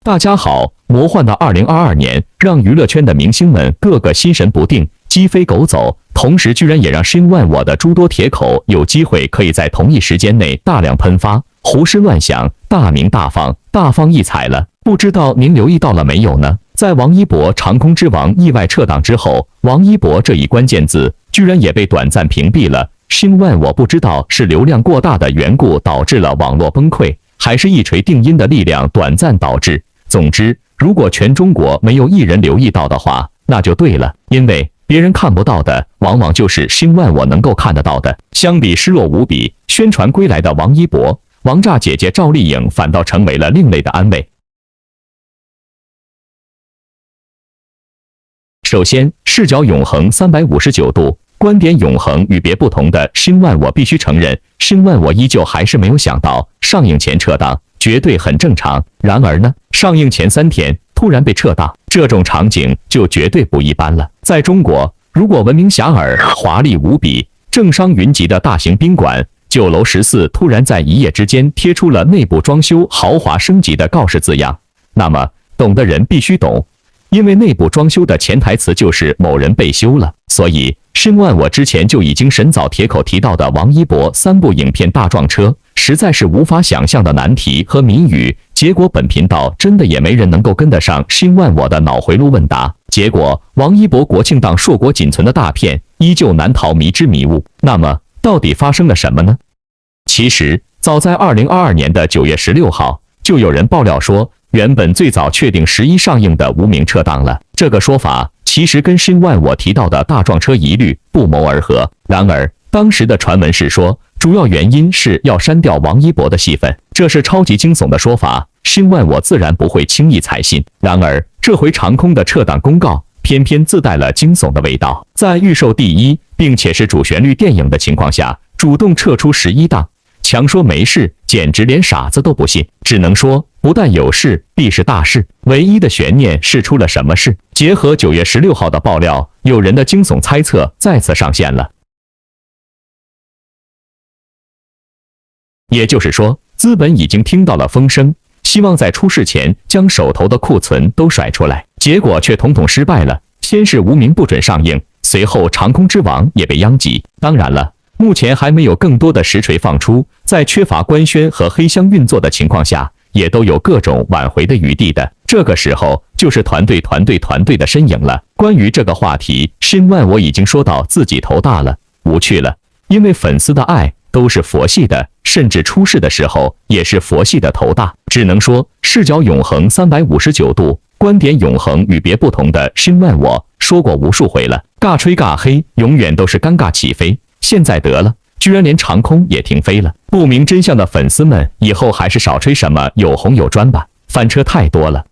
大家好，魔幻的2022年让娱乐圈的明星们个个心神不定，鸡飞狗走，同时居然也让声万我的诸多铁口有机会可以在同一时间内大量喷发，胡思乱想，大名大放，大放异彩了。不知道您留意到了没有呢？在王一博长空之王意外撤档之后，王一博这一关键字居然也被短暂屏蔽了。声万我不知道是流量过大的缘故导致了网络崩溃，还是一锤定音的力量短暂导致。总之，如果全中国没有一人留意到的话，那就对了，因为别人看不到的，往往就是声万我能够看得到的。相比失落无比、宣传归来的王一博，王炸姐姐赵丽颖反倒成为了另类的安慰。首先，视角永恒359度，观点永恒与别不同的声万我必须承认，声万我依旧还是没有想到上映前撤档，绝对很正常。然而呢，上映前3天突然被撤档，这种场景就绝对不一般了。在中国，如果闻名遐迩、华丽无比、政商云集的大型宾馆酒楼14突然在一夜之间贴出了内部装修豪华升级的告示字样，那么懂的人必须懂。因为内部装修的潜台词就是某人被休了，所以声万我之前就已经神早铁口提到的王一博3部影片大撞车，实在是无法想象的难题和谜语。结果本频道真的也没人能够跟得上声万我的脑回路问答。结果王一博国庆档硕果仅存的大片依旧难逃迷之迷雾。那么到底发生了什么呢？其实早在2022年的9月16号，就有人爆料说，原本最早确定11上映的无名撤档了。这个说法其实跟声万我提到的大撞车一律不谋而合。然而当时的传闻是说，主要原因是要删掉王一博的戏份，这是超级惊悚的说法，声万我自然不会轻易采信。然而这回长空的撤档公告偏偏自带了惊悚的味道，在预售第一并且是主旋律电影的情况下，主动撤出11档，强说没事，简直连傻子都不信。只能说不但有事必是大事，唯一的悬念是出了什么事。结合9月16号的爆料，有人的惊悚猜测再次上线了。也就是说，资本已经听到了风声，希望在出事前将手头的库存都甩出来，结果却统统失败了。先是无名不准上映，随后长空之王也被殃及。当然了，目前还没有更多的实锤放出，在缺乏官宣和黑箱运作的情况下，也都有各种挽回的余地的。这个时候就是团队的身影了。关于这个话题，声万我已经说到自己头大了，无趣了，因为粉丝的爱都是佛系的，甚至出事的时候也是佛系的头大。只能说视角永恒359度，观点永恒与别不同的声万我说过无数回了，尬吹尬黑永远都是尴尬起飞。现在得了，居然连长空也停飞了。不明真相的粉丝们以后还是少吹什么有红有专吧，翻车太多了。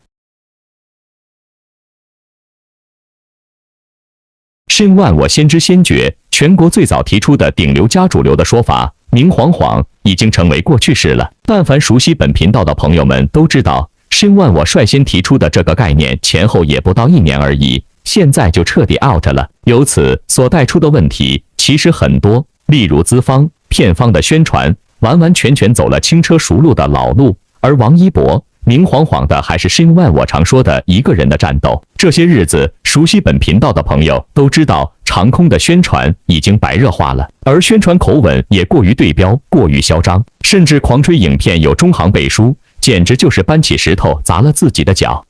声万我先知先觉，全国最早提出的顶流加主流的说法明晃晃已经成为过去式了。但凡熟悉本频道的朋友们都知道，声万我率先提出的这个概念前后也不到1年而已，现在就彻底 out 了。由此所带出的问题其实很多，例如资方、片方的宣传完全走了轻车熟路的老路，而王一博明晃晃的还是声万我常说的一个人的战斗。这些日子熟悉本频道的朋友都知道，长空的宣传已经白热化了，而宣传口吻也过于对标，过于嚣张，甚至狂吹影片有中行背书，简直就是搬起石头砸了自己的脚。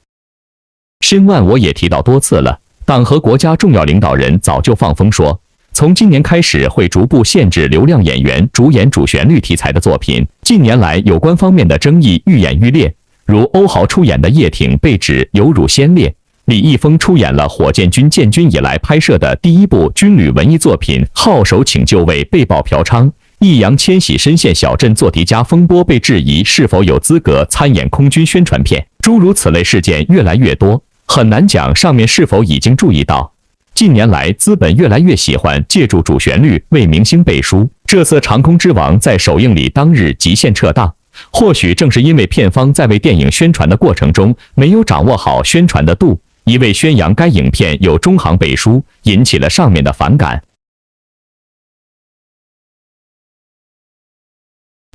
声万我也提到多次了，党和国家重要领导人早就放风说，从今年开始会逐步限制流量演员主演主旋律题材的作品。近年来有关方面的争议愈演愈烈，如欧豪出演的《叶挺》被指有辱先烈，李易峰出演了火箭军建军以来拍摄的第一部军旅文艺作品《号手请就位》被曝嫖娼，易烊千玺深陷小镇做题家风波被质疑是否有资格参演空军宣传片，诸如此类事件越来越多，很难讲上面是否已经注意到。近年来资本越来越喜欢借助主旋律为明星背书，这次长空之王在首映礼当日极限撤档，或许正是因为片方在为电影宣传的过程中没有掌握好宣传的度，一味宣扬该影片有中行背书，引起了上面的反感。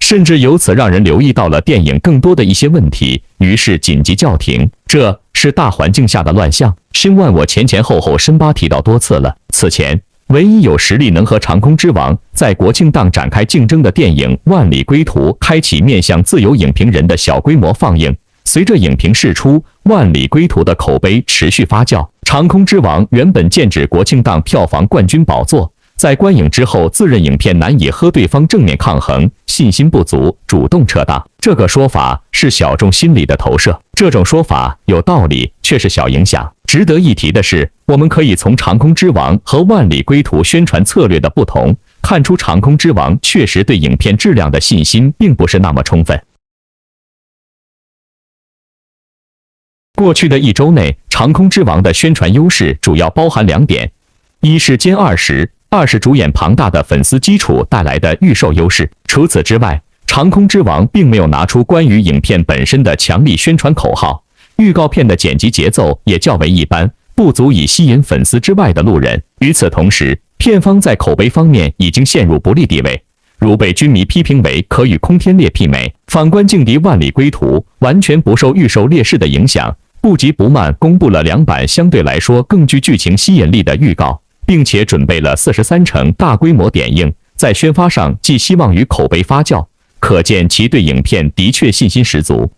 甚至由此让人留意到了电影更多的一些问题，于是紧急叫停。这是大环境下的乱象，新万我前前后后深扒提到多次了。此前，唯一有实力能和《长空之王》在国庆档展开竞争的电影《万里归途》开启面向自由影评人的小规模放映。随着影评释出，《万里归途》的口碑持续发酵，《长空之王》原本剑指国庆档票房冠军宝座，在观影之后自认影片难以和对方正面抗衡，信心不足，主动撤档。这个说法是小众心理的投射，这种说法有道理，却是小影响。值得一提的是，我们可以从《长空之王》和《万里归途》宣传策略的不同，看出《长空之王》确实对影片质量的信心并不是那么充分。过去的一周内，《长空之王》的宣传优势主要包含2点：一是歼20，二是主演庞大的粉丝基础带来的预售优势。除此之外，《长空之王》并没有拿出关于影片本身的强力宣传口号，预告片的剪辑节奏也较为一般，不足以吸引粉丝之外的路人。与此同时，片方在口碑方面已经陷入不利地位，如被军迷批评为可与空天猎媲美。反观劲敌《万里归途》，完全不受预售劣势的影响，不急不慢公布了2版相对来说更具剧情吸引力的预告，并且准备了43成大规模点映，在宣发上寄希望于口碑发酵，可见其对影片的确信心十足。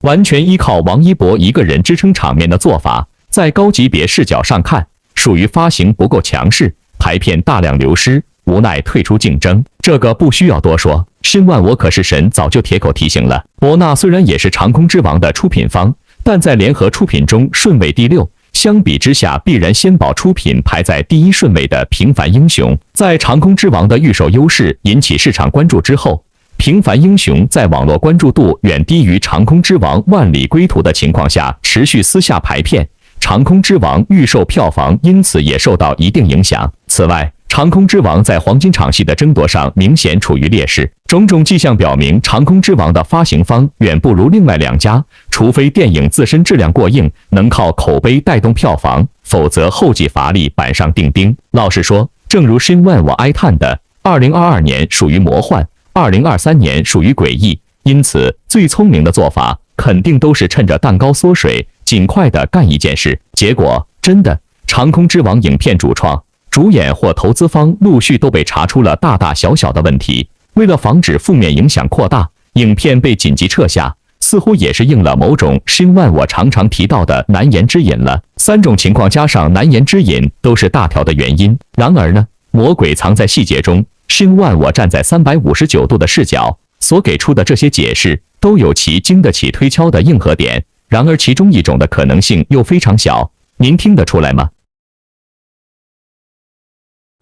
完全依靠王一博一个人支撑场面的做法，在高级别视角上看，属于发行不够强势，排片大量流失，无奈退出竞争。这个不需要多说，申万我可是神早就铁口提醒了。博纳虽然也是长空之王的出品方，但在联合出品中顺位第6，相比之下必然先保出品排在第1顺位的平凡英雄。在长空之王的预售优势引起市场关注之后，平凡英雄在网络关注度远低于长空之王万里归途的情况下持续私下排片，长空之王预售票房因此也受到一定影响。此外，长空之王在黄金场戏的争夺上明显处于劣势，种种迹象表明长空之王的发行方远不如另外2家，除非电影自身质量过硬，能靠口碑带动票房，否则后继乏力，板上钉钉。老实说，正如申万我哀叹的，2022年属于魔幻，2023年属于诡异，因此最聪明的做法肯定都是趁着蛋糕缩水，尽快的干一件事。结果真的，长空之王影片主创、主演或投资方陆续都被查出了大大小小的问题。为了防止负面影响扩大，影片被紧急撤下，似乎也是应了某种申万我常常提到的难言之隐了。3种情况加上难言之隐都是大条的原因。然而呢，魔鬼藏在细节中，申万我站在359度的视角所给出的这些解释都有其经得起推敲的硬核点，然而其中一种的可能性又非常小，您听得出来吗？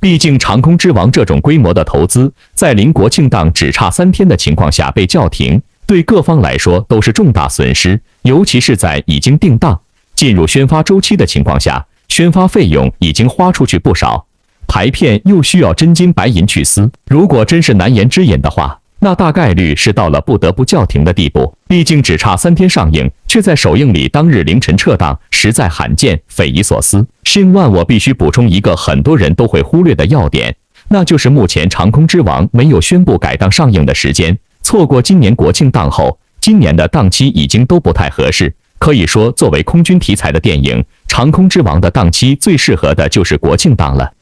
毕竟长空之王这种规模的投资，在临国庆档只差3天的情况下被叫停，对各方来说都是重大损失，尤其是在已经定档、进入宣发周期的情况下，宣发费用已经花出去不少，排片又需要真金白银去撕，如果真是难言之隐的话，那大概率是到了不得不叫停的地步。毕竟只差3天上映，却在首映礼当日凌晨撤档，实在罕见，匪夷所思。申万我必须补充一个很多人都会忽略的要点，那就是目前长空之王没有宣布改档上映的时间，错过今年国庆档后，今年的档期已经都不太合适。可以说，作为空军题材的电影，长空之王的档期最适合的就是国庆档了。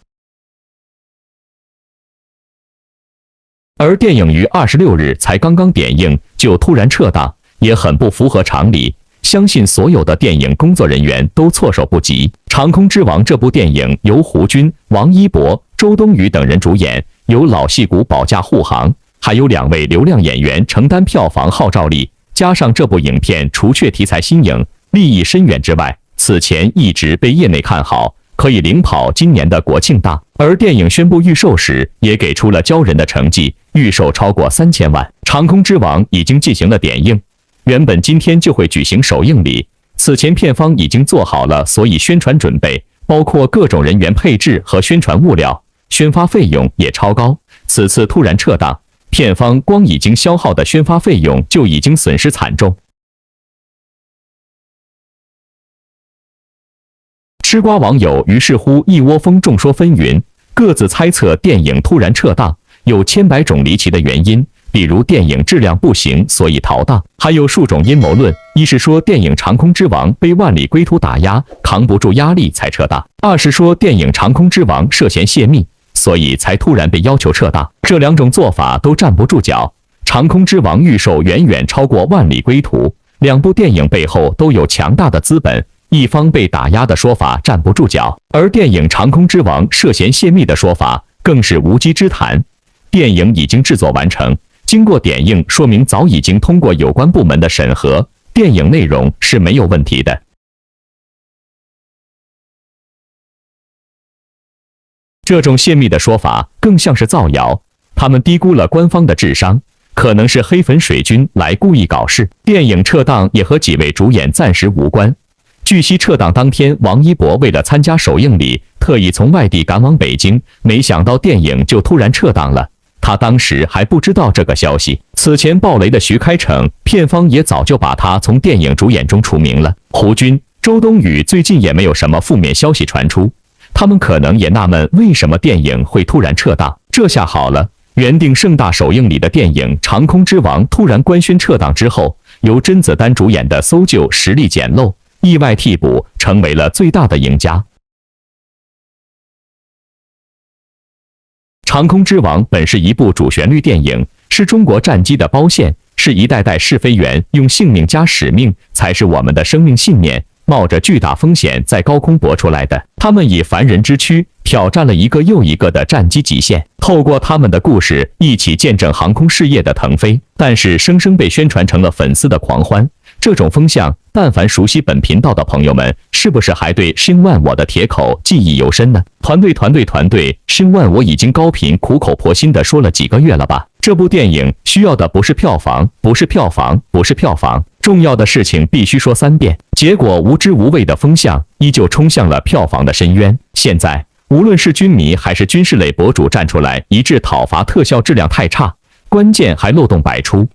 而电影于26日才刚刚点映就突然撤档，也很不符合常理。相信所有的电影工作人员都措手不及。长空之王这部电影由胡军、王一博、周冬雨等人主演，由老戏骨保驾护航，还有2位流量演员承担票房号召力。加上这部影片除却题材新颖、立意深远之外，此前一直被业内看好，可以领跑今年的国庆档。而电影宣布预售时，也给出了骄人的成绩，预售超过3000万。长空之王已经进行了点映，原本今天就会举行首映礼，此前片方已经做好了所以宣传准备，包括各种人员配置和宣传物料，宣发费用也超高。此次突然撤档，片方光已经消耗的宣发费用就已经损失惨重。吃瓜网友于是乎一窝蜂众说纷纭，各自猜测电影突然撤档有千百种离奇的原因，比如电影质量不行，所以逃档；还有数种阴谋论，一是说电影《长空之王》被万里归途打压，扛不住压力才撤档；二是说电影《长空之王》涉嫌泄密，所以才突然被要求撤档。这两种做法都站不住脚。《长空之王》预售远远超过《万里归途》，两部电影背后都有强大的资本，一方被打压的说法站不住脚，而电影《长空之王》涉嫌泄密的说法更是无稽之谈。电影已经制作完成，经过点映，说明早已经通过有关部门的审核，电影内容是没有问题的。这种泄密的说法更像是造谣，他们低估了官方的智商，可能是黑粉水军来故意搞事。电影撤档也和几位主演暂时无关。据悉，撤档当天，王一博为了参加首映礼，特意从外地赶往北京，没想到电影就突然撤档了。他当时还不知道这个消息。此前爆雷的徐开骋，片方也早就把他从电影主演中除名了。胡军、周冬雨最近也没有什么负面消息传出，他们可能也纳闷为什么电影会突然撤档。这下好了，原定盛大首映礼的电影《长空之王》突然官宣撤档之后，由甄子丹主演的搜救实力简陋，意外替补，成为了最大的赢家。《长空之王》本是一部主旋律电影，是中国战机的包线，是一代代试飞员用性命加使命，才是我们的生命信念，冒着巨大风险在高空搏出来的。他们以凡人之躯挑战了一个又一个的战机极限，透过他们的故事，一起见证航空事业的腾飞。但是生生被宣传成了粉丝的狂欢，这种风向，但凡熟悉本频道的朋友们，是不是还对申万我的铁口记忆犹深呢？团队，申万我已经高频苦口婆心地说了几个月了吧？这部电影需要的不是票房，重要的事情必须说3遍。结果无知无畏的风向依旧冲向了票房的深渊。现在无论是军迷还是军事类博主站出来一致讨伐特效质量太差，关键还漏洞百出。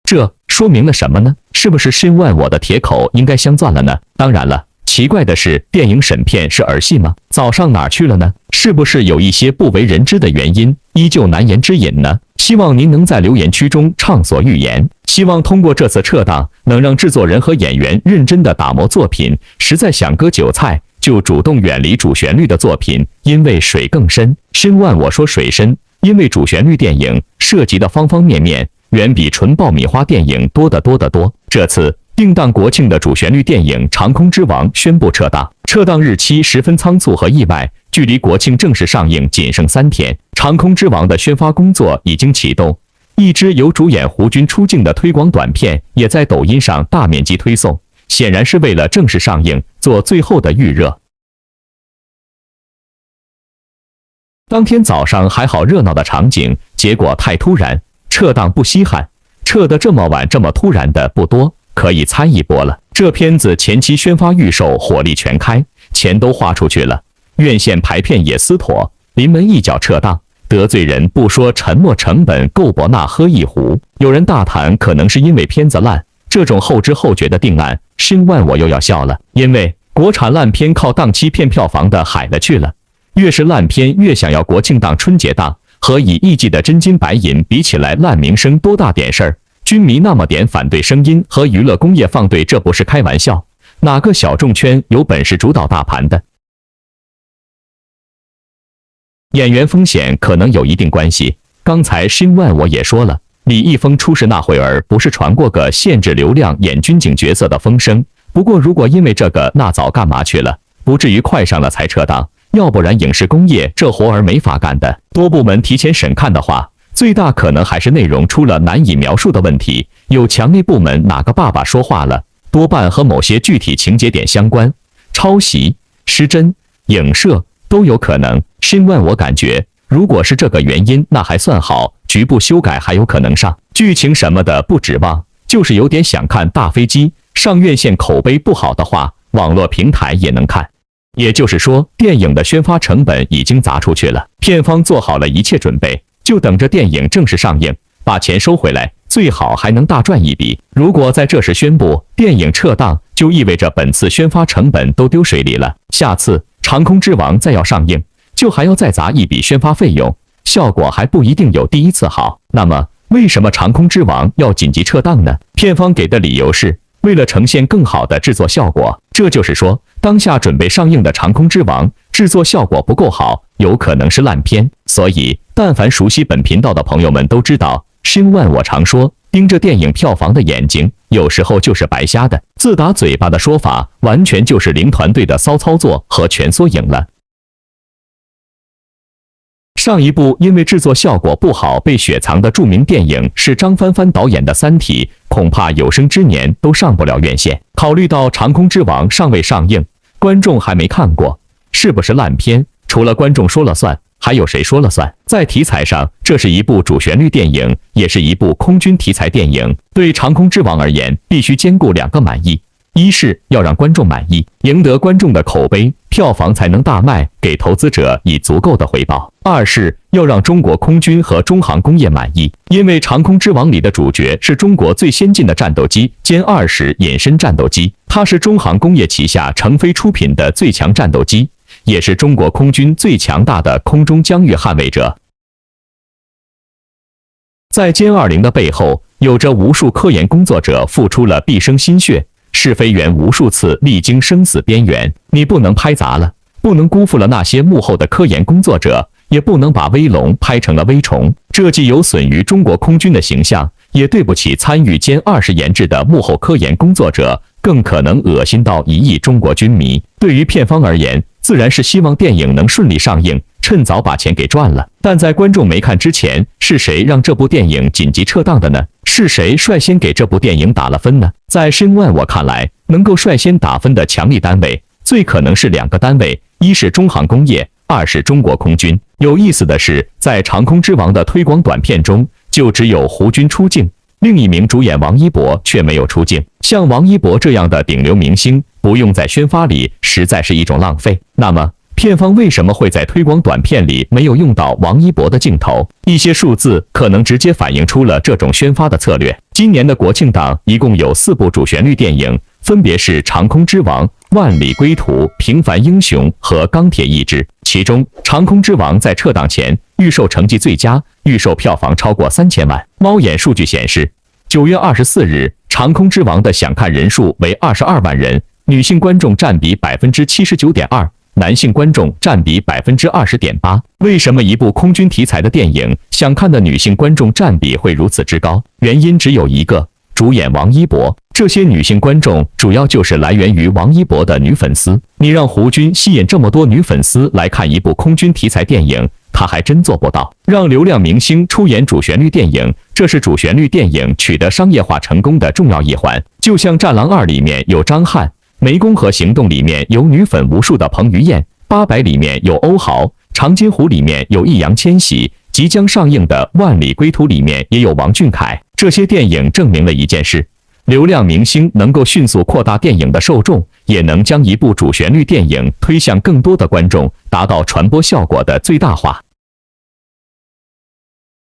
这说明了什么呢？是不是申万我的铁口应该镶钻了呢？当然了，奇怪的是，电影审片是儿戏吗？早上哪儿去了呢？是不是有一些不为人知的原因，依旧难言之隐呢？希望您能在留言区中畅所欲言。希望通过这次撤档，能让制作人和演员认真的打磨作品，实在想割韭菜，就主动远离主旋律的作品，因为水更深。申万我说水深，因为主旋律电影涉及的方方面面远比纯爆米花电影多得多。这次定档国庆的主旋律电影《长空之王》宣布撤档，撤档日期十分仓促和意外，距离国庆正式上映仅剩3天。《长空之王》的宣发工作已经启动，一支由主演胡军出镜的推广短片也在抖音上大面积推送，显然是为了正式上映做最后的预热。当天早上还好热闹的场景，结果太突然，撤档不稀罕，撤得这么晚这么突然的不多，可以猜一波了。这片子前期宣发预售火力全开，钱都花出去了，院线排片也撕妥，临门一脚撤档，得罪人不说，沉没成本够伯纳喝一壶。有人大谈可能是因为片子烂，这种后知后觉的定案，申万我又要笑了，因为国产烂片靠档期骗票房的海了去了，越是烂片越想要国庆档春节档，和以艺伎的真金白银比起来，烂名声多大点事儿？军迷那么点反对声音和娱乐工业放对，这不是开玩笑。哪个小众圈有本事主导大盘的？演员风险可能有一定关系。刚才申万我也说了，李易峰出事那会儿不是传过个限制流量演军警角色的风声？不过如果因为这个，那早干嘛去了？不至于快上了才撤档。要不然影视工业这活儿没法干的。多部门提前审看的话，最大可能还是内容出了难以描述的问题。有强烈部门哪个爸爸说话了，多半和某些具体情节点相关，抄袭、失真、影射都有可能。申万我感觉，如果是这个原因，那还算好，局部修改还有可能上。剧情什么的不指望，就是有点想看大飞机。上院线口碑不好的话，网络平台也能看。也就是说，电影的宣发成本已经砸出去了，片方做好了一切准备，就等着电影正式上映，把钱收回来，最好还能大赚一笔。如果在这时宣布电影撤档，就意味着本次宣发成本都丢水里了。下次《长空之王》再要上映，就还要再砸一笔宣发费用，效果还不一定有第一次好。那么，为什么《长空之王》要紧急撤档呢？片方给的理由是为了呈现更好的制作效果，这就是说，当下准备上映的《长空之王》制作效果不够好，有可能是烂片。所以，但凡熟悉本频道的朋友们都知道，新万我常说，盯着电影票房的眼睛，有时候就是白瞎的。自打嘴巴的说法，完全就是零团队的骚操作和蜷缩影了。上一部因为制作效果不好被雪藏的著名电影是张帆帆导演的《三体》，恐怕有生之年都上不了院线。考虑到《长空之王》尚未上映，观众还没看过，是不是烂片，除了观众说了算，还有谁说了算？在题材上，这是一部主旋律电影，也是一部空军题材电影。对《长空之王》而言，必须兼顾两个满意：一是要让观众满意，赢得观众的口碑，票房才能大卖，给投资者以足够的回报；二是要让中国空军和中航工业满意，因为《长空之王》里的主角是中国最先进的战斗机歼20隐身战斗机，它是中航工业旗下成飞出品的最强战斗机，也是中国空军最强大的空中疆域捍卫者。在歼20的背后，有着无数科研工作者付出了毕生心血，试飞员无数次历经生死边缘，你不能拍砸了，不能辜负了那些幕后的科研工作者，也不能把威龙拍成了微虫，这既有损于中国空军的形象，也对不起参与歼20研制的幕后科研工作者，更可能恶心到1亿中国军迷。对于片方而言，自然是希望电影能顺利上映，趁早把钱给赚了。但在观众没看之前，是谁让这部电影紧急撤档的呢？是谁率先给这部电影打了分呢？在申万我看来，能够率先打分的强力单位，最可能是两个单位，一是中航工业，二是中国空军。有意思的是，在《长空之王》的推广短片中，就只有胡军出镜，另一名主演王一博却没有出镜。像王一博这样的顶流明星，不用在宣发里，实在是一种浪费。那么，片方为什么会在推广短片里没有用到王一博的镜头？一些数字可能直接反映出了这种宣发的策略。今年的国庆档一共有4部主旋律电影，分别是《长空之王》、《万里归途》、《平凡英雄》和《钢铁意志》。其中，《长空之王》在撤档前预售成绩最佳，预售票房超过3000万。猫眼数据显示，9月24日，《长空之王》的想看人数为22万人，女性观众占比79.2%。男性观众占比20.8%。为什么一部空军题材的电影，想看的女性观众占比会如此之高？原因只有一个，主演王一博。这些女性观众主要就是来源于王一博的女粉丝。你让胡军吸引这么多女粉丝来看一部空军题材电影，他还真做不到。让流量明星出演主旋律电影，这是主旋律电影取得商业化成功的重要一环。就像《战狼2》里面有张翰，湄公河行动里面有女粉无数的彭于晏，800里面有欧豪，长津湖里面有易烊千玺，即将上映的《万里归途》里面也有王俊凯。这些电影证明了一件事：流量明星能够迅速扩大电影的受众，也能将一部主旋律电影推向更多的观众，达到传播效果的最大化。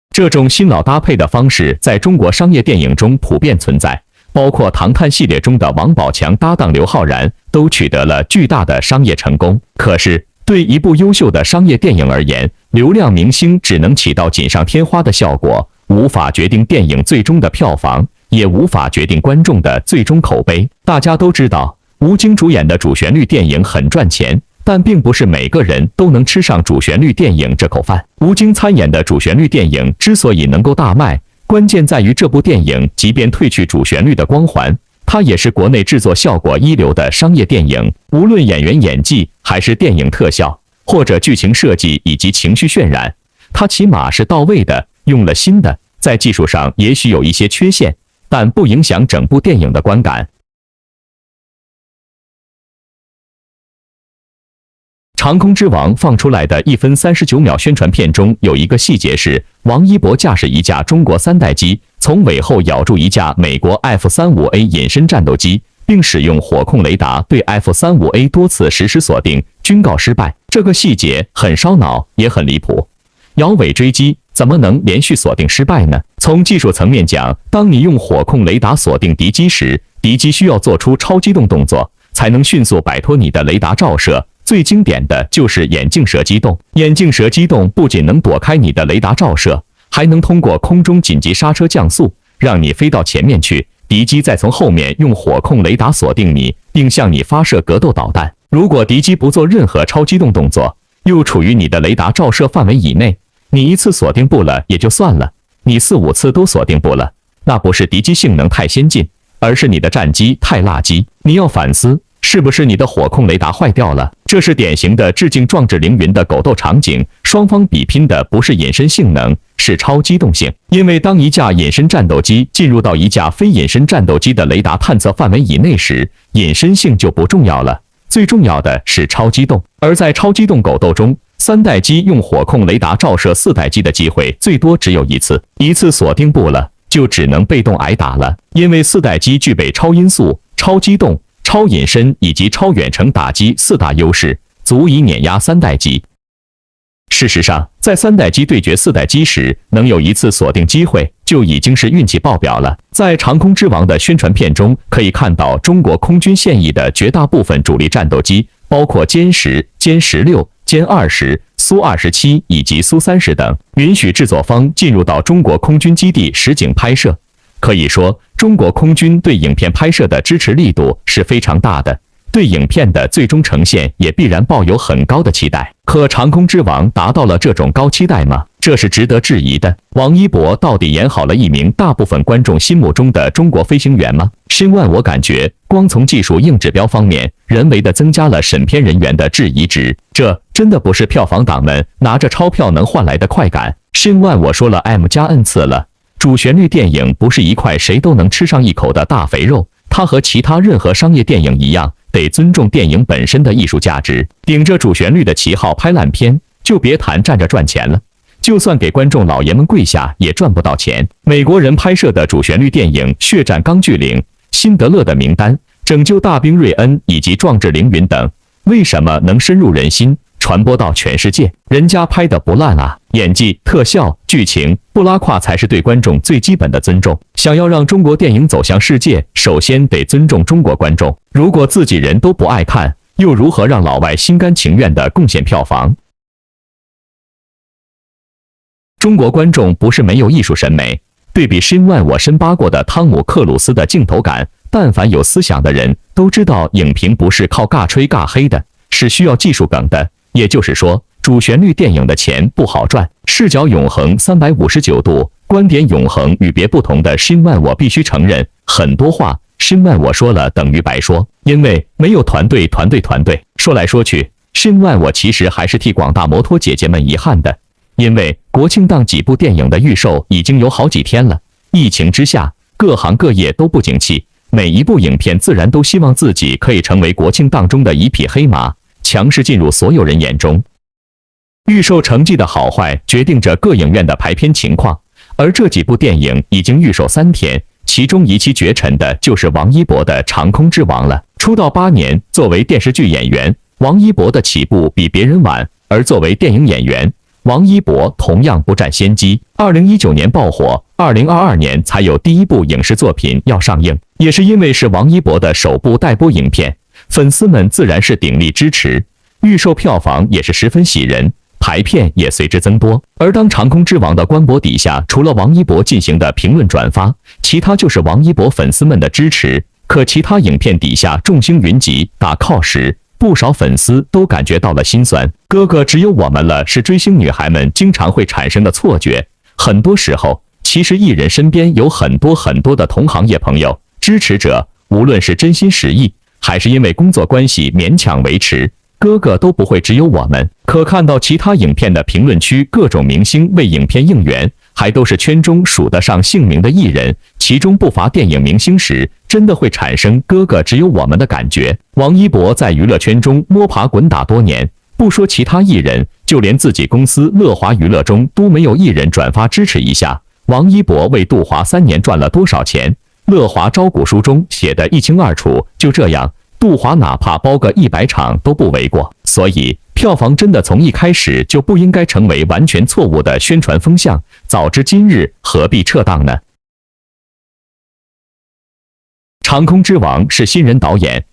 这种新老搭配的方式在中国商业电影中普遍存在。包括《唐探》系列中的王宝强搭档刘昊然都取得了巨大的商业成功。可是，对一部优秀的商业电影而言，流量明星只能起到锦上添花的效果，无法决定电影最终的票房，也无法决定观众的最终口碑。大家都知道，吴京主演的主旋律电影很赚钱，但并不是每个人都能吃上主旋律电影这口饭。吴京参演的主旋律电影之所以能够大卖，关键在于这部电影即便褪去主旋律的光环，它也是国内制作效果一流的商业电影。无论演员演技，还是电影特效，或者剧情设计以及情绪渲染，它起码是到位的，用了新的。在技术上也许有一些缺陷，但不影响整部电影的观感。长空之王放出来的1分39秒宣传片中有一个细节是，王一博驾驶一架中国3代机，从尾后咬住一架美国 F-35A 隐身战斗机，并使用火控雷达对 F-35A 多次实施锁定，均告失败。这个细节很烧脑，也很离谱。摇尾追击怎么能连续锁定失败呢？从技术层面讲，当你用火控雷达锁定敌机时，敌机需要做出超机动动作，才能迅速摆脱你的雷达照射，最经典的就是眼镜蛇机动。眼镜蛇机动不仅能躲开你的雷达照射，还能通过空中紧急刹车降速，让你飞到前面去，敌机再从后面用火控雷达锁定你，并向你发射格斗导弹。如果敌机不做任何超机动动作，又处于你的雷达照射范围以内，你一次锁定不了也就算了，你4、5次都锁定不了，那不是敌机性能太先进，而是你的战机太垃圾。你要反思，是不是你的火控雷达坏掉了？这是典型的致敬壮志凌云的狗斗场景，双方比拼的不是隐身性能，是超机动性。因为当一架隐身战斗机进入到一架非隐身战斗机的雷达探测范围以内时，隐身性就不重要了，最重要的是超机动。而在超机动狗斗中，3代机用火控雷达照射4代机的机会最多只有一次，一次锁定不了，就只能被动挨打了。因为4代机具备超音速、超机动、超隐身以及超远程打击4大优势，足以碾压3代机。事实上，在3代机对决4代机时，能有一次锁定机会，就已经是运气爆表了。在《长空之王》的宣传片中，可以看到中国空军现役的绝大部分主力战斗机，包括歼10、歼16、歼20、苏27以及苏30等，允许制作方进入到中国空军基地实景拍摄。可以说，中国空军对影片拍摄的支持力度是非常大的，对影片的最终呈现也必然抱有很高的期待。可《长空之王》达到了这种高期待吗？这是值得质疑的。王一博到底演好了一名大部分观众心目中的中国飞行员吗？申万我感觉，光从技术硬指标方面，人为的增加了审片人员的质疑值，这真的不是票房党们拿着钞票能换来的快感。申万我说了 M+N 次了，主旋律电影不是一块谁都能吃上一口的大肥肉，它和其他任何商业电影一样，得尊重电影本身的艺术价值。顶着主旋律的旗号拍烂片，就别谈站着赚钱了。就算给观众老爷们跪下，也赚不到钱。美国人拍摄的主旋律电影《血战钢锯岭》、《辛德勒的名单》、《拯救大兵瑞恩》以及《壮志凌云》等，为什么能深入人心，传播到全世界？人家拍的不烂啊，演技、特效、剧情不拉胯才是对观众最基本的尊重。想要让中国电影走向世界，首先得尊重中国观众。如果自己人都不爱看，又如何让老外心甘情愿地贡献票房？中国观众不是没有艺术审美，对比深万我深扒过的汤姆·克鲁斯的镜头感，但凡有思想的人都知道，影评不是靠尬吹尬黑的，是需要技术梗的。也就是说，主旋律电影的钱不好赚。视角永恒359度，观点永恒与别不同的深万我必须承认，很多话深万我说了等于白说，因为没有团队。说来说去，深万我其实还是替广大摩托姐姐们遗憾的。因为国庆档几部电影的预售已经有好几天了，疫情之下，各行各业都不景气，每一部影片自然都希望自己可以成为国庆档中的一匹黑马，强势进入所有人眼中。预售成绩的好坏决定着各影院的排片情况，而这几部电影已经预售3天，其中一骑绝尘的就是王一博的《长空之王》了。出道8年，作为电视剧演员，王一博的起步比别人晚，而作为电影演员，王一博同样不占先机。2019年爆火，2022年才有第一部影视作品要上映。也是因为是王一博的首部待播影片，粉丝们自然是鼎力支持，预售票房也是十分喜人，排片也随之增多。而当《长空之王》的官博底下，除了王一博进行的评论转发，其他就是王一博粉丝们的支持。可其他影片底下众星云集打 call 时，不少粉丝都感觉到了心酸。哥哥只有我们了，是追星女孩们经常会产生的错觉。很多时候，其实艺人身边有很多的同行业朋友、支持者，无论是真心实意，还是因为工作关系勉强维持，哥哥都不会只有我们。可看到其他影片的评论区，各种明星为影片应援，还都是圈中数得上姓名的艺人，其中不乏电影明星时，真的会产生哥哥只有我们的感觉。王一博在娱乐圈中摸爬滚打多年，不说其他艺人，就连自己公司乐华娱乐中都没有艺人转发支持一下。王一博为杜华3年赚了多少钱，乐华招股书中写得一清二楚。就这样，杜华哪怕包个100场都不为过。所以票房真的从一开始就不应该成为完全错误的宣传风向，早知今日何必撤档呢？长空之王是新人导演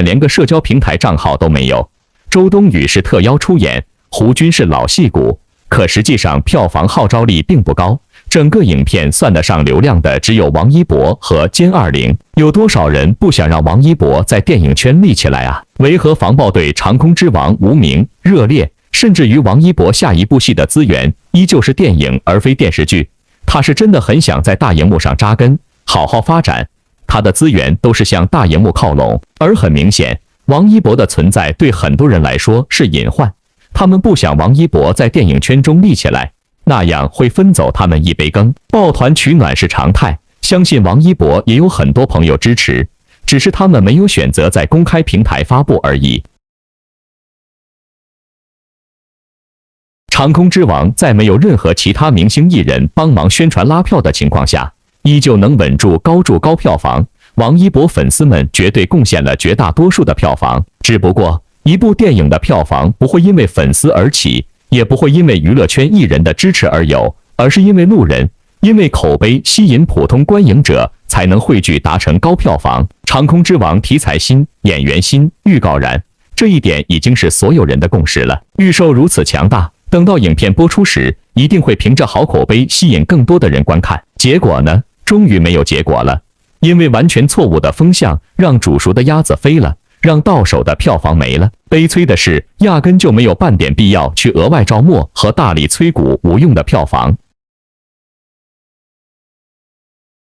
连个社交平台账号都没有。周冬雨是特邀出演，胡军是老戏骨，可实际上票房号召力并不高。整个影片算得上流量的只有王一博和歼20，有多少人不想让王一博在电影圈立起来啊？维和防暴队长空之王无名、热烈，甚至于王一博下一部戏的资源依旧是电影而非电视剧。他是真的很想在大荧幕上扎根，好好发展，他的资源都是向大荧幕靠拢。而很明显，王一博的存在对很多人来说是隐患，他们不想王一博在电影圈中立起来，那样会分走他们一杯羹。抱团取暖是常态，相信王一博也有很多朋友支持，只是他们没有选择在公开平台发布而已。长空之王在没有任何其他明星艺人帮忙宣传拉票的情况下，依旧能稳住高票房。王一博粉丝们绝对贡献了绝大多数的票房，只不过一部电影的票房不会因为粉丝而起，也不会因为娱乐圈艺人的支持而有，而是因为路人，因为口碑吸引普通观影者，才能汇聚达成高票房。长空之王题材新，演员新，预告燃，这一点已经是所有人的共识了。预售如此强大，等到影片播出时，一定会凭着好口碑吸引更多的人观看。结果呢？终于没有结果了，因为完全错误的风向让煮熟的鸭子飞了，让到手的票房没了。悲催的是，压根就没有半点必要去额外招募和大力催谷无用的票房。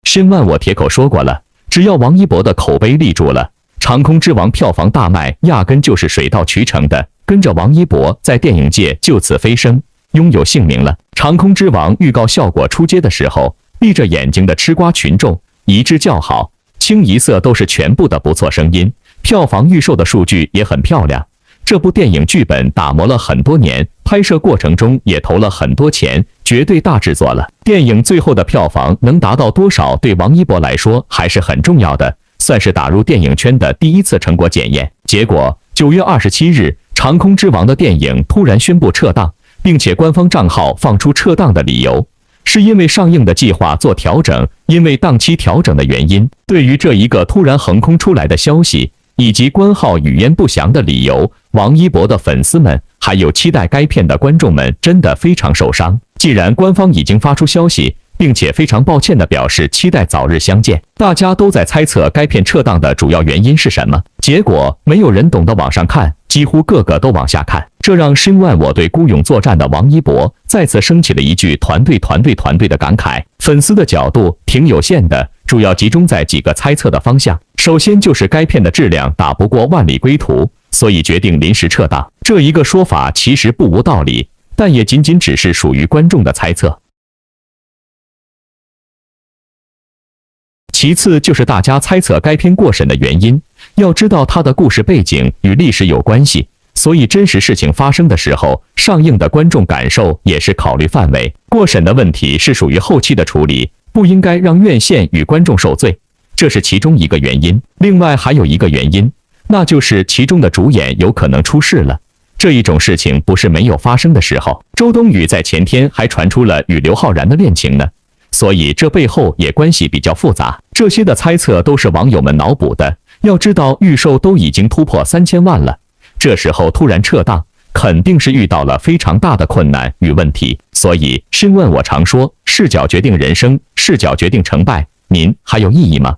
申万我铁口说过了，只要王一博的口碑立住了，长空之王票房大卖，压根就是水到渠成的。跟着王一博在电影界就此飞升，拥有姓名了。长空之王预告效果出街的时候，闭着眼睛的吃瓜群众一致叫好，清一色都是全部的不错声音。票房预售的数据也很漂亮，这部电影剧本打磨了很多年，拍摄过程中也投了很多钱，绝对大制作了。电影最后的票房能达到多少，对王一博来说还是很重要的，算是打入电影圈的第一次成果检验。结果9月27日，长空之王的电影突然宣布撤档，并且官方账号放出撤档的理由，是因为上映的计划做调整，因为档期调整的原因。对于这一个突然横空出来的消息，以及官号语焉不详的理由，王一博的粉丝们还有期待该片的观众们真的非常受伤。既然官方已经发出消息，并且非常抱歉地表示期待早日相见，大家都在猜测该片撤档的主要原因是什么。结果没有人懂得往上看，几乎个个都往下看，这让深万我对孤勇作战的王一博再次升起了一句团队的感慨。粉丝的角度挺有限的，主要集中在几个猜测的方向。首先就是该片的质量打不过万里归途，所以决定临时撤档。这一个说法其实不无道理，但也仅仅只是属于观众的猜测。其次就是大家猜测该片过审的原因，要知道它的故事背景与历史有关系，所以真实事情发生的时候，上映的观众感受也是考虑范围。过审的问题是属于后期的处理，不应该让院线与观众受罪，这是其中一个原因。另外还有一个原因，那就是其中的主演有可能出事了。这一种事情不是没有发生的时候，周冬雨在前天还传出了与刘昊然的恋情呢。所以这背后也关系比较复杂，这些的猜测都是网友们脑补的。要知道预售都已经突破3000万了，这时候突然撤档，肯定是遇到了非常大的困难与问题。所以深问我常说，视角决定人生，视角决定成败，您还有异议吗？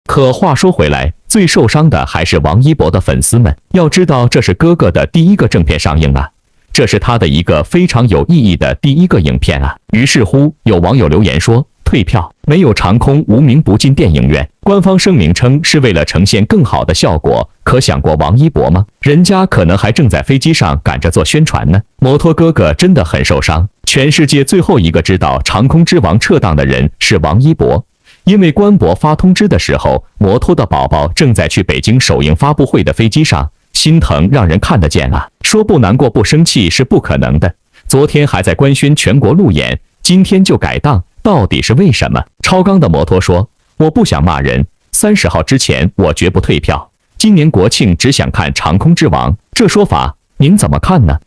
可话说回来，最受伤的还是王一博的粉丝们。要知道这是哥哥的第一个正片上映啊，这是他的一个非常有意义的第一个影片啊。于是乎，有网友留言说，退票，没有长空无名不进电影院。官方声明称是为了呈现更好的效果，可想过王一博吗？人家可能还正在飞机上赶着做宣传呢。摩托哥哥真的很受伤。全世界最后一个知道长空之王撤档的人是王一博，因为官博发通知的时候，摩托的宝宝正在去北京首映发布会的飞机上，心疼让人看得见啊。说不难过不生气是不可能的。昨天还在官宣全国路演，今天就改档，到底是为什么？超纲的摩托说，我不想骂人，30号之前我绝不退票，今年国庆只想看长空之王。这说法您怎么看呢？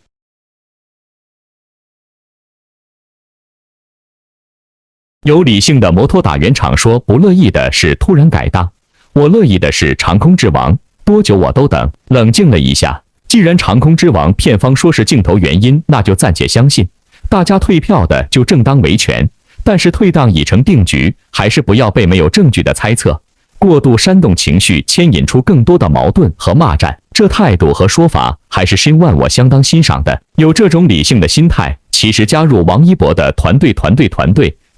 有理性的摩托打圆场说，不乐意的是突然改档，我乐意的是长空之王，多久我都等。冷静了一下，既然长空之王片方说是镜头原因，那就暂且相信。大家退票的就正当维权，但是退档已成定局，还是不要被没有证据的猜测、过度煽动情绪牵引出更多的矛盾和骂战。这态度和说法还是申万我相当欣赏的。有这种理性的心态，其实加入王一博的团队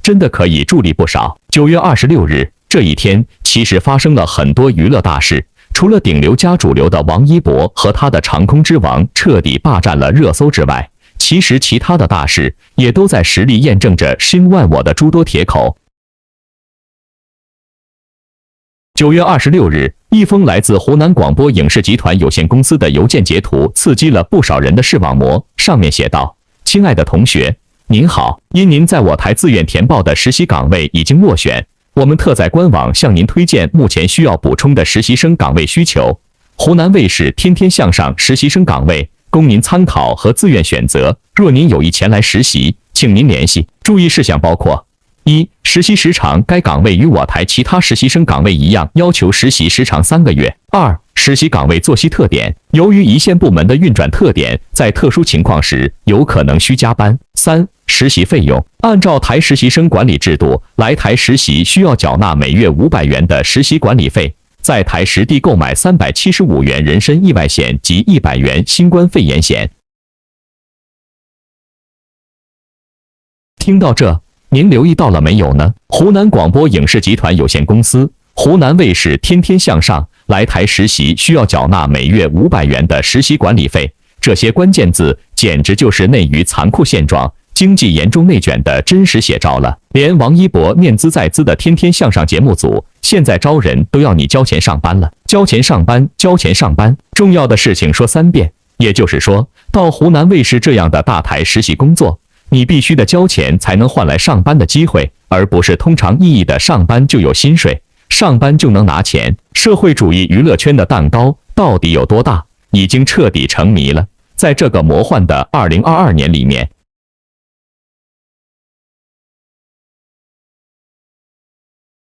真的可以助力不少。9月26日这一天，其实发生了很多娱乐大事。除了顶流加主流的王一博和他的长空之王彻底霸占了热搜之外，其实其他的大事也都在实力验证着申万我的诸多铁口。9月26日，一封来自湖南广播影视集团有限公司的邮件截图刺激了不少人的视网膜。上面写道：“亲爱的同学，您好，因您在我台自愿填报的实习岗位已经落选，我们特在官网向您推荐目前需要补充的实习生岗位需求。湖南卫视天天向上实习生岗位供您参考和自愿选择。若您有意前来实习，请您联系。注意事项包括：1、实习时长，该岗位与我台其他实习生岗位一样，要求实习时长3个月。2、实习岗位作息特点，由于一线部门的运转特点，在特殊情况时有可能需加班。3、实习费用，按照台实习生管理制度，来台实习需要缴纳每月500元的实习管理费，在台实地购买375元人身意外险及100元新冠肺炎险。”听到这，您留意到了没有呢？湖南广播影视集团有限公司、湖南卫视天天向上来台实习需要缴纳每月500元的实习管理费，这些关键字简直就是内娱残酷现状、经济严重内卷的真实写照了。连王一博念兹在兹的天天向上节目组，现在招人都要你交钱上班了，交钱上班，交钱上班。重要的事情说3遍，也就是说，到湖南卫视这样的大台实习工作，你必须得交钱才能换来上班的机会，而不是通常意义的上班就有薪水，上班就能拿钱。社会主义娱乐圈的蛋糕到底有多大，已经彻底成谜了。在这个魔幻的2022年里面，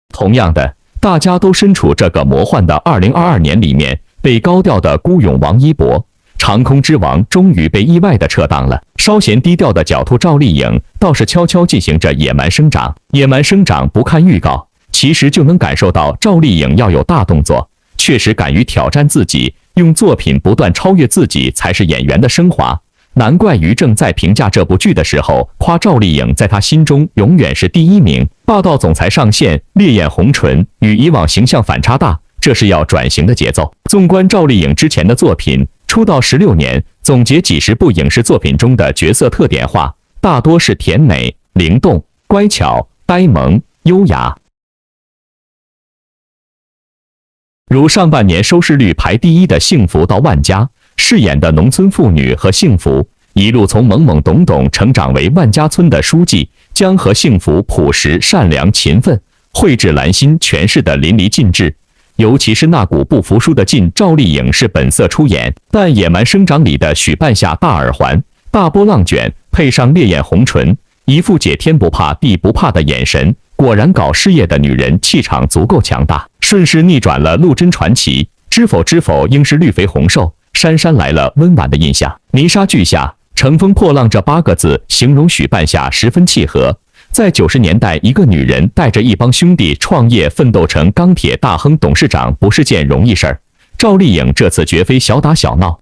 同样的，大家都身处这个魔幻的2022年里面，被高调的孤勇王一博、长空之王终于被意外的撤档了。稍显低调的狡兔赵丽颖倒是悄悄进行着野蛮生长。野蛮生长不看预告，其实就能感受到赵丽颖要有大动作，确实敢于挑战自己，用作品不断超越自己才是演员的升华。难怪于正在评价这部剧的时候，夸赵丽颖在他心中永远是第1名。霸道总裁上线，烈焰红唇，与以往形象反差大，这是要转型的节奏。纵观赵丽颖之前的作品，出道16年，总结几十部影视作品中的角色特点化，大多是甜美、灵动、乖巧、呆萌、优雅。如上半年收视率排第1的《幸福到万家》，饰演的农村妇女和幸福，一路从懵懵懂懂成长为万家村的书记，将和幸福朴实、善良、勤奋、蕙质兰心诠释得淋漓尽致。尤其是那股不服输的劲，赵丽颖是本色出演，但《野蛮生长》里的许半夏大耳环、大波浪卷，配上烈焰红唇，一副姐天不怕地不怕的眼神，果然搞事业的女人气场足够强大，顺势逆转了陆贞传奇知否知否应是绿肥红瘦，姗姗来了温婉的印象。泥沙俱下，乘风破浪这8个字形容许半夏十分契合。在90年代，一个女人带着一帮兄弟创业奋斗成钢铁大亨董事长不是件容易事儿。赵丽颖这次绝非小打小闹。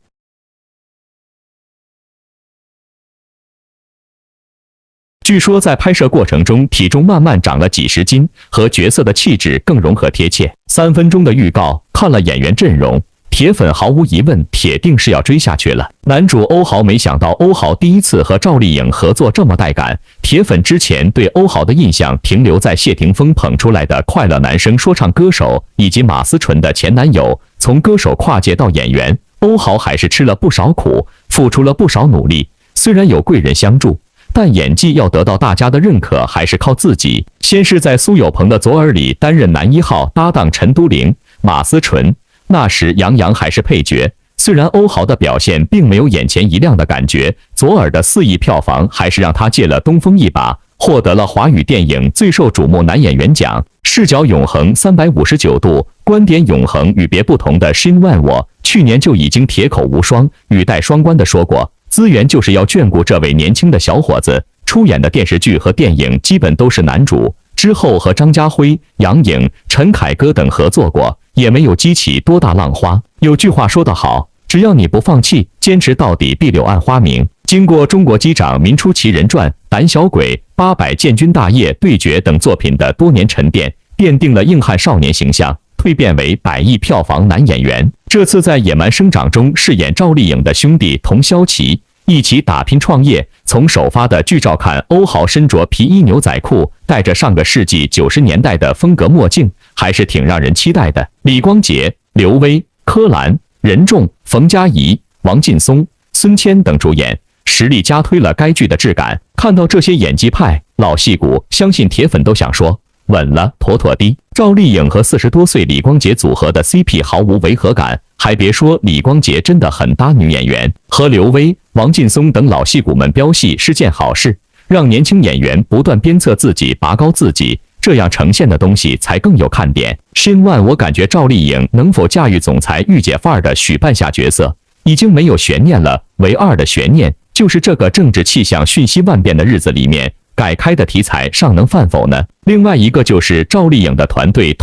据说在拍摄过程中，体重慢慢长了几十斤，和角色的气质更融合贴切。3分钟的预告，看了演员阵容，铁粉毫无疑问铁定是要追下去了。男主欧豪，没想到欧豪第一次和赵丽颖合作这么带感。铁粉之前对欧豪的印象停留在谢霆锋捧出来的快乐男声说唱歌手，以及马思纯的前男友。从歌手跨界到演员，欧豪还是吃了不少苦，付出了不少努力。虽然有贵人相助，但演技要得到大家的认可，还是靠自己。先是在苏有朋的《左耳》里担任男1号，搭档陈都灵、马思纯。那时杨洋还是配角，虽然欧豪的表现并没有眼前一亮的感觉，左耳的4亿票房还是让他借了东风一把，获得了华语电影最受瞩目男演员奖。视角永恒359度，观点永恒与别不同的申万我，去年就已经铁口无双、语带双关的说过，资源就是要眷顾这位年轻的小伙子。出演的电视剧和电影基本都是男主，之后和张家辉、杨颖、陈凯歌等合作过，也没有激起多大浪花。有句话说得好，只要你不放弃，坚持到底，必柳暗花明。经过《中国机长》《民初奇人传》《胆小鬼》《800建军大业对决》等作品的多年沉淀，奠定了硬汉少年形象，蜕变为100亿票房男演员。这次在《野蛮生长》中饰演赵丽颖的兄弟童潇齐，一起打拼创业。从首发的剧照看，欧豪身着皮衣牛仔裤，戴着上个世纪90年代的风格墨镜，还是挺让人期待的。李光洁、刘威、柯蓝、任重、冯佳怡、王劲松、孙谦等主演，实力加推了该剧的质感。看到这些演技派老戏骨，相信铁粉都想说稳了，妥妥的。赵丽颖和40多岁李光洁组合的 CP 毫无违和感，还别说，李光洁真的很搭女演员，和刘威、王劲松等老戏骨们飙戏是件好事，让年轻演员不断鞭策自己，拔高自己，这样呈现的东西才更有看点。申万我感觉赵丽颖能否驾驭总裁御姐范儿的许半夏角色，已经没有悬念了，唯二的悬念就是这个政治气象瞬息万变的日子里面，改开的题材尚能犯否呢？另外一个就是赵丽颖的团队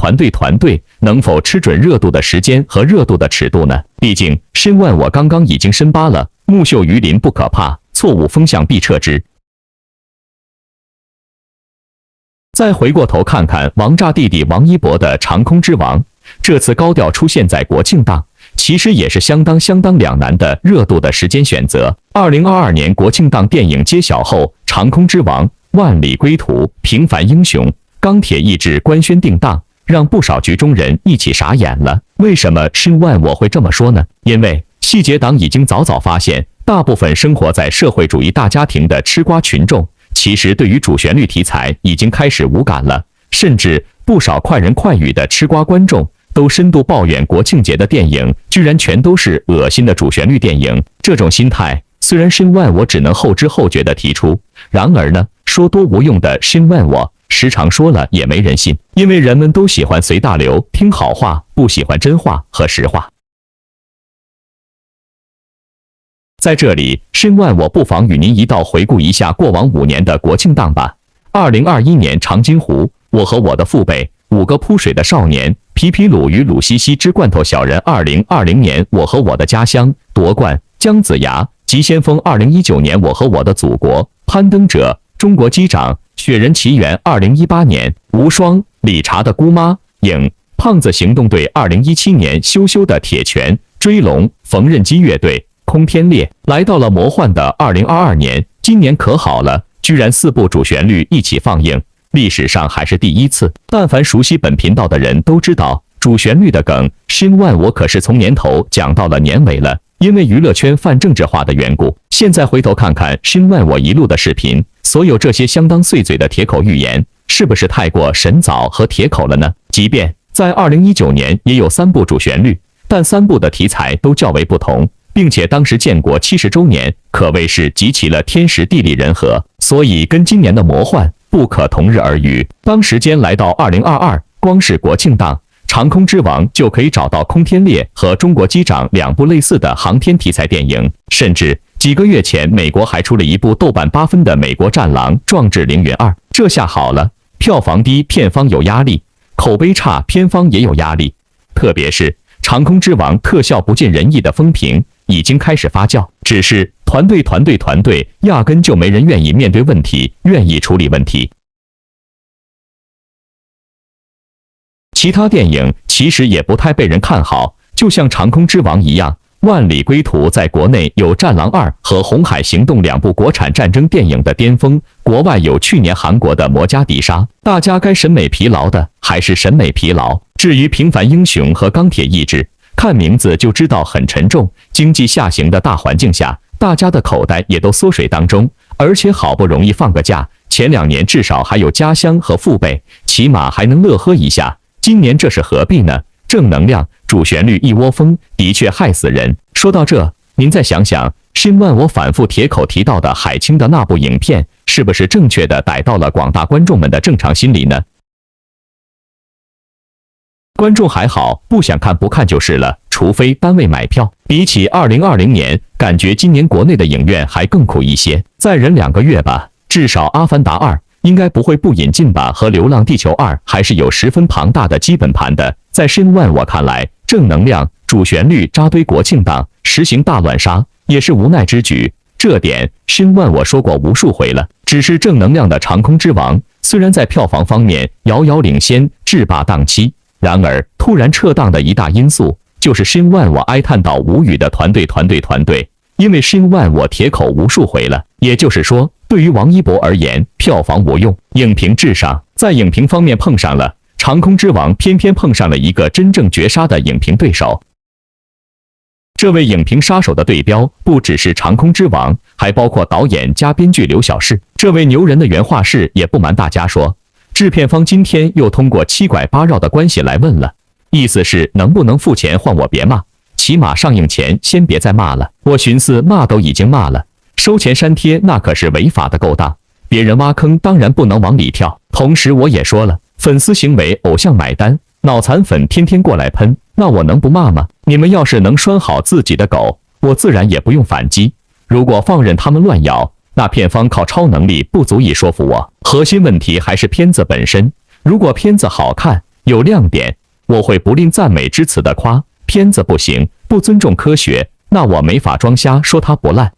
能否吃准热度的时间和热度的尺度呢？毕竟申万我刚刚已经深扒了，木秀于林不可怕，错误风向必撤之。再回过头看看王炸弟弟王一博的《长空之王》，这次高调出现在国庆档，其实也是相当两难的热度的时间选择。2022年国庆档电影揭晓后，《长空之王》《万里归途》《平凡英雄》《钢铁意志》官宣定档，让不少局中人一起傻眼了。为什么申万我会这么说呢？因为细节党已经早发现，大部分生活在社会主义大家庭的吃瓜群众，其实对于主旋律题材已经开始无感了，甚至不少快人快语的吃瓜观众都深度抱怨国庆节的电影居然全都是恶心的主旋律电影。这种心态虽然申万我只能后知后觉地提出，然而呢，说多无用的申万我时常说了也没人信，因为人们都喜欢随大流，听好话，不喜欢真话和实话。在这里，申万我不妨与您一道回顾一下过往5年的国庆档吧。2021年长津湖，我和我的父辈，5个扑水的少年，皮皮鲁与鲁西西之罐头小人。2020年我和我的家乡，夺冠，姜子牙，急先锋。2019年我和我的祖国，攀登者，中国机长，雪人奇缘。2018年无双，理查的姑妈，影，胖子行动队。2017年羞羞的铁拳，追龙，缝纫机乐队，空天猎。来到了魔幻的2022年，今年可好了，居然4部主旋律一起放映，历史上还是第一次。但凡熟悉本频道的人都知道，主旋律的梗，申万我可是从年头讲到了年尾了。因为娱乐圈泛政治化的缘故，现在回头看看申万我一路的视频，所有这些相当碎嘴的铁口预言，是不是太过神早和铁口了呢？即便在2019年也有3部主旋律，但3部的题材都较为不同，并且当时建国70周年，可谓是集齐了天时地利人和，所以跟今年的魔幻不可同日而语。当时间来到2022，光是国庆档，长空之王就可以找到空天猎和中国机长2部类似的航天题材电影，甚至几个月前美国还出了一部豆瓣8分的美国战狼壮志凌云2。这下好了，票房低片方有压力，口碑差片方也有压力，特别是长空之王特效不尽人意的风评已经开始发酵，只是团队压根就没人愿意面对问题，愿意处理问题。其他电影其实也不太被人看好，就像长空之王一样，万里归途在国内有战狼2和红海行动2部国产战争电影的巅峰，国外有去年韩国的摩加迪沙，大家该审美疲劳的还是审美疲劳。至于平凡英雄和钢铁意志，看名字就知道很沉重，经济下行的大环境下，大家的口袋也都缩水当中，而且好不容易放个假，前2年至少还有家乡和父辈，起码还能乐呵一下，今年这是何必呢？正能量主旋律一窝蜂，的确害死人。说到这，您再想想，申万我反复铁口提到的海清的那部影片，是不是正确的逮到了广大观众们的正常心理呢？观众还好，不想看不看就是了，除非单位买票。比起2020年，感觉今年国内的影院还更苦一些，再忍2个月吧，至少《阿凡达2》应该不会不引进吧？和《流浪地球2》还是有十分庞大的基本盘的。在申万我看来，正能量、主旋律扎堆国庆档，实行大乱杀也是无奈之举。这点申万我说过无数回了。只是正能量的《长空之王》虽然在票房方面遥遥领先，制霸档期，然而突然撤档的一大因素就是申万我哀叹到无语的团队。因为申万我铁口无数回了，也就是说，对于王一博而言，票房无用，影评至上。在影评方面碰上了《长空之王》，偏偏碰上了一个真正绝杀的影评对手。这位影评杀手的对标不只是《长空之王》，还包括导演加编剧刘晓世。这位牛人的原话是：也不瞒大家说，制片方今天又通过七拐八绕的关系来问了，意思是能不能付钱换我别骂，起码上映前先别再骂了。我寻思骂都已经骂了，收钱删帖那可是违法的勾当，别人挖坑当然不能往里跳。同时我也说了，粉丝行为偶像买单，脑残粉天天过来喷，那我能不骂吗？你们要是能拴好自己的狗，我自然也不用反击。如果放任他们乱咬，那片方靠超能力不足以说服我。核心问题还是片子本身，如果片子好看有亮点，我会不吝赞美之词的夸；片子不行，不尊重科学，那我没法装瞎说它不烂。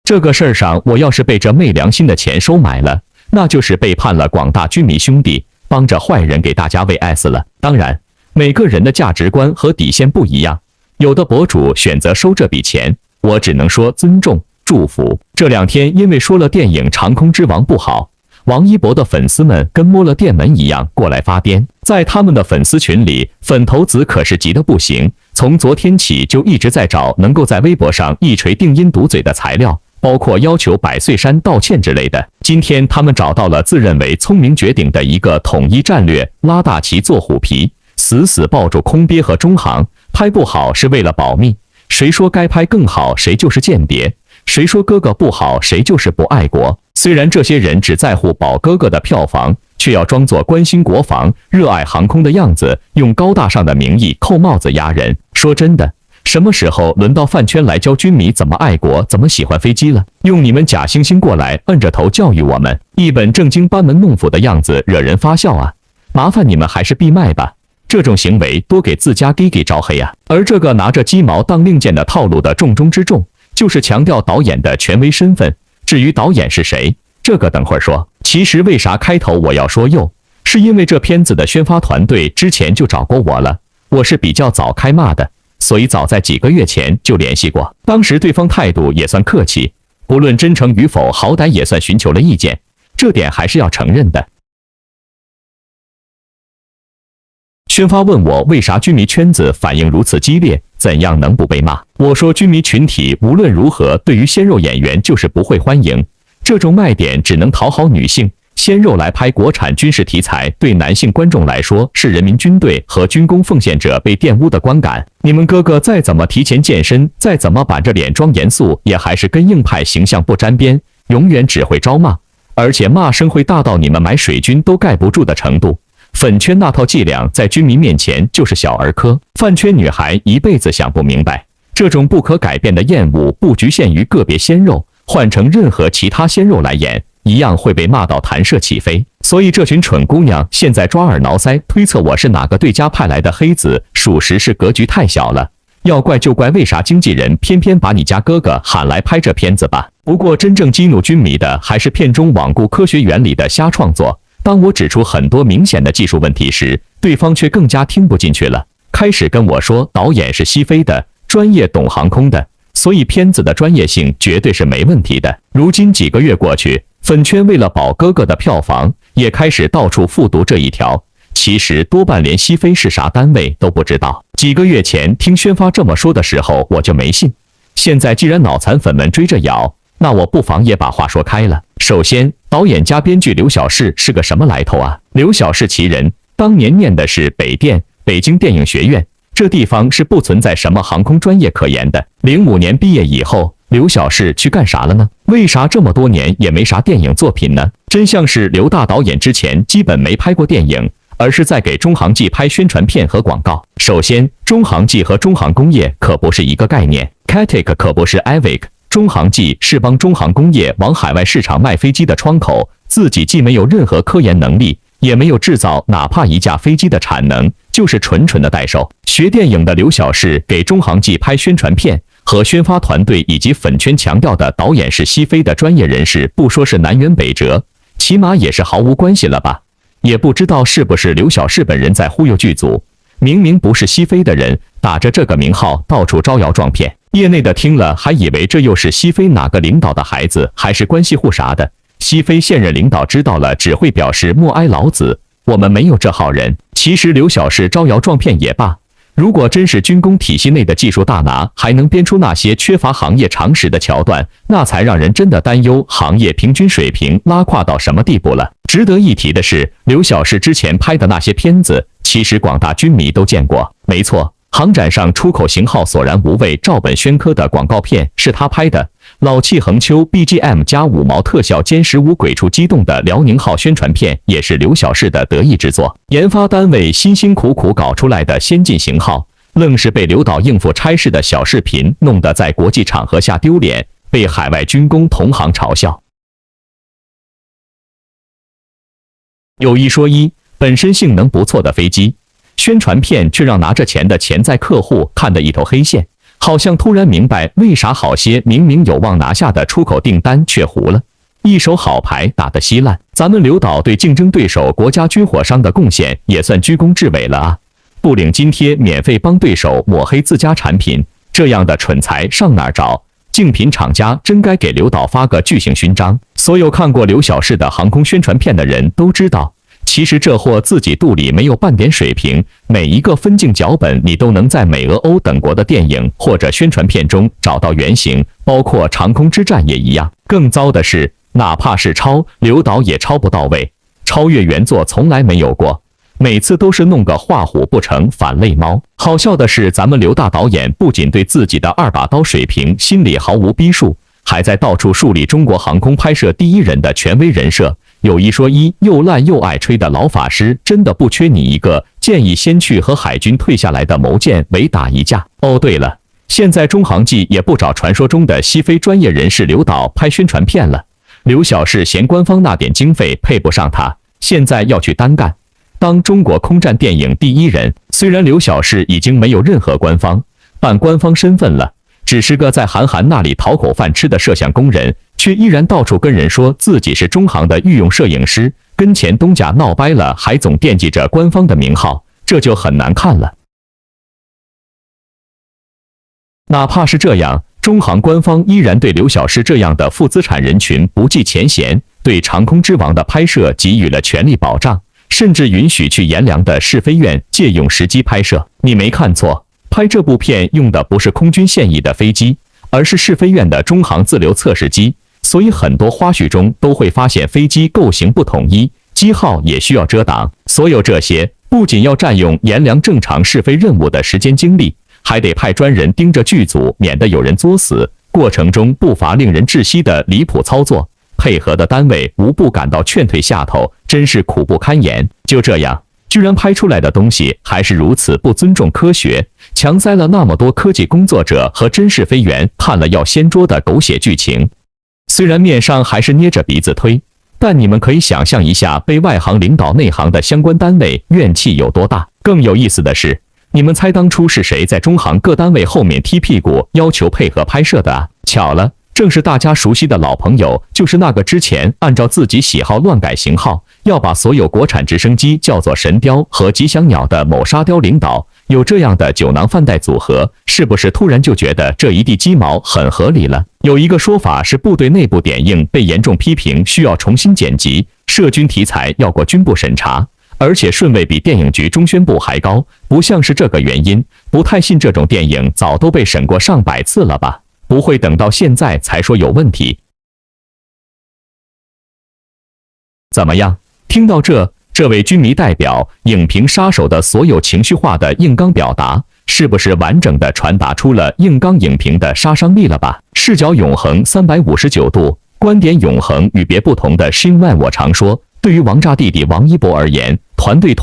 这个事儿上，我要是被这昧良心的钱收买了，那就是背叛了广大军迷兄弟，帮着坏人给大家喂 S 了。当然，每个人的价值观和底线不一样，有的博主选择收这笔钱，我只能说尊重、祝福。这2天因为说了电影《长空之王》不好，王一博的粉丝们跟摸了电门一样过来发癫，在他们的粉丝群里，粉头子可是急得不行，从昨天起就一直在找能够在微博上一锤定音堵嘴的材料，包括要求百岁山道歉之类的。今天他们找到了自认为聪明绝顶的一个统一战略，拉大旗做虎皮，死死抱住空憋和中航，拍不好是为了保密，谁说该拍更好谁就是间谍，谁说哥哥不好谁就是不爱国。虽然这些人只在乎保哥哥的票房，却要装作关心国防、热爱航空的样子，用高大上的名义扣帽子压人。说真的，什么时候轮到饭圈来教军迷怎么爱国、怎么喜欢飞机了？用你们假惺惺过来摁着头教育我们，一本正经班门弄斧的样子惹人发笑啊！麻烦你们还是闭麦吧，这种行为多给自家给招黑啊！而这个拿着鸡毛当令箭的套路的重中之重，就是强调导演的权威身份。至于导演是谁，这个等会儿说。其实为啥开头我要说又，是因为这片子的宣发团队之前就找过我了，我是比较早开骂的，所以早在几个月前就联系过，当时对方态度也算客气，不论真诚与否，好歹也算寻求了意见，这点还是要承认的。宣发问我为啥军迷圈子反应如此激烈，怎样能不被骂？我说军迷群体无论如何对于鲜肉演员就是不会欢迎，这种卖点只能讨好女性，鲜肉来拍国产军事题材对男性观众来说是人民军队和军工奉献者被玷污的观感。你们哥哥再怎么提前健身，再怎么板着脸装严肃，也还是跟硬派形象不沾边，永远只会招骂，而且骂声会大到你们买水军都盖不住的程度。粉圈那套伎俩在军迷面前就是小儿科，饭圈女孩一辈子想不明白，这种不可改变的厌恶不局限于个别鲜肉，换成任何其他鲜肉来演，一样会被骂到弹射起飞。所以这群蠢姑娘现在抓耳挠腮，推测我是哪个对家派来的黑子，属实是格局太小了。要怪就怪为啥经纪人偏偏把你家哥哥喊来拍这片子吧。不过真正激怒军迷的还是片中罔顾科学原理的瞎创作。当我指出很多明显的技术问题时，对方却更加听不进去了，开始跟我说导演是西非的，专业懂航空的，所以片子的专业性绝对是没问题的。如今几个月过去，粉圈为了保哥哥的票房，也开始到处复读这一条，其实多半连西非是啥单位都不知道。几个月前听宣发这么说的时候，我就没信。现在既然脑残粉们追着咬，那我不妨也把话说开了。首先，导演加编剧刘晓世是个什么来头啊？刘晓世其人，当年念的是北电，北京电影学院，这地方是不存在什么航空专业可言的。05年毕业以后，刘小世去干啥了呢？为啥这么多年也没啥电影作品呢？真相是刘大导演之前基本没拍过电影，而是在给中航记拍宣传片和广告。首先，中航记和中航工业可不是一个概念 ，Catic 可不是 Avic， 中航记是帮中航工业往海外市场卖飞机的窗口，自己既没有任何科研能力，也没有制造哪怕一架飞机的产能，就是纯纯的代售。学电影的刘小世给中航记拍宣传片，和宣发团队以及粉圈强调的导演是西非的专业人士，不说是南辕北辙，起码也是毫无关系了吧？也不知道是不是刘小世本人在忽悠剧组，明明不是西非的人，打着这个名号到处招摇撞骗，业内的听了还以为这又是西非哪个领导的孩子，还是关系户啥的。西非现任领导知道了，只会表示莫哀老子，我们没有这号人。其实刘小世招摇撞骗也罢，如果真是军工体系内的技术大拿，还能编出那些缺乏行业常识的桥段，那才让人真的担忧行业平均水平拉胯到什么地步了。值得一提的是，刘小世之前拍的那些片子，其实广大军迷都见过。没错，航展上出口型号索然无味、照本宣科的广告片是他拍的，老气横秋 BGM 加5毛特效歼15鬼畜机动的辽宁号宣传片也是刘小世的得意之作。研发单位辛辛苦苦搞出来的先进型号，愣是被刘导应付差事的小视频弄得在国际场合下丢脸，被海外军工同行嘲笑。有一说一，本身性能不错的飞机，宣传片却让拿着钱的潜在客户看得一头黑线，好像突然明白为啥好些明明有望拿下的出口订单却糊了，一手好牌打得稀烂。咱们刘导对竞争对手国家军火商的贡献也算居功至伟了啊！不领津贴，免费帮对手抹黑自家产品，这样的蠢材上哪儿找？竞品厂家真该给刘导发个巨型勋章。所有看过刘小世的航空宣传片的人都知道，其实这货自己肚里没有半点水平，每一个分镜脚本你都能在美俄欧等国的电影或者宣传片中找到原型，包括长空之战也一样。更糟的是，哪怕是抄，刘导也抄不到位，超越原作从来没有过，每次都是弄个画虎不成反类猫。好笑的是，咱们刘大导演不仅对自己的2把刀水平心里毫无逼数，还在到处树立中国航空拍摄第一人的权威人设。有一说一，又烂又爱吹的老法师真的不缺你一个，建议先去和海军退下来的谋舰围打一架。哦对了，现在中航记也不找传说中的西非专业人士刘导拍宣传片了，刘小世嫌官方那点经费配不上他，现在要去单干，当中国空战电影第一人。虽然刘小世已经没有任何官方、半官方身份了，只是个在韩寒那里讨口饭吃的摄像工人，却依然到处跟人说自己是中航的御用摄影师，跟前东家闹掰了，还总惦记着官方的名号，这就很难看了。哪怕是这样，中航官方依然对刘小世这样的负资产人群不计前嫌，对长空之王的拍摄给予了全力保障，甚至允许去阎良的试飞院借用实机拍摄。你没看错，拍这部片用的不是空军现役的飞机，而是试飞院的中航自流测试机，所以很多花絮中都会发现飞机构型不统一，机号也需要遮挡。所有这些不仅要占用阎良正常试飞任务的时间精力，还得派专人盯着剧组，免得有人作死。过程中不乏令人窒息的离谱操作，配合的单位无不感到劝退下头，真是苦不堪言。就这样，居然拍出来的东西还是如此不尊重科学，强塞了那么多科技工作者和真试飞员判了要掀桌的狗血剧情。虽然面上还是捏着鼻子推，但你们可以想象一下被外行领导内行的相关单位怨气有多大。更有意思的是，你们猜当初是谁在中航各单位后面踢屁股要求配合拍摄的啊？巧了，正是大家熟悉的老朋友，就是那个之前按照自己喜好乱改型号，要把所有国产直升机叫做神雕和吉祥鸟的某沙雕领导。有这样的酒囊饭袋组合，是不是突然就觉得这一地鸡毛很合理了？有一个说法是，部队内部点映被严重批评，需要重新剪辑，涉军题材要过军部审查，而且顺位比电影局中宣部还高，不像是这个原因。不太信这种电影早都被审过上百次了吧？不会等到现在才说有问题。怎么样？听到这位军迷代表影评杀手的所有情绪化的硬刚表达，是不是完整的传达出了硬刚影评的杀伤力了吧？视角永恒359度，观点永恒与别不同的是，外我常说，对于王炸弟弟王一博而言，团队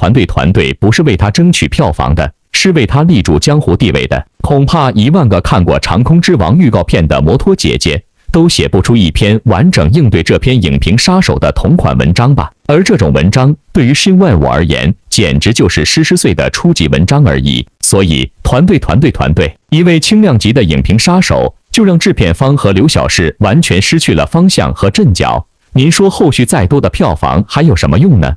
不是为他争取票房的，是为他立住江湖地位的。恐怕1万个看过《长空之王》预告片的摩托姐姐都写不出一篇完整应对这篇影评杀手的同款文章吧。而这种文章对于新外我而言，简直就是湿碎的初级文章而已。所以团队，一位轻量级的影评杀手，就让制片方和刘晓世完全失去了方向和阵脚。您说后续再多的票房还有什么用呢？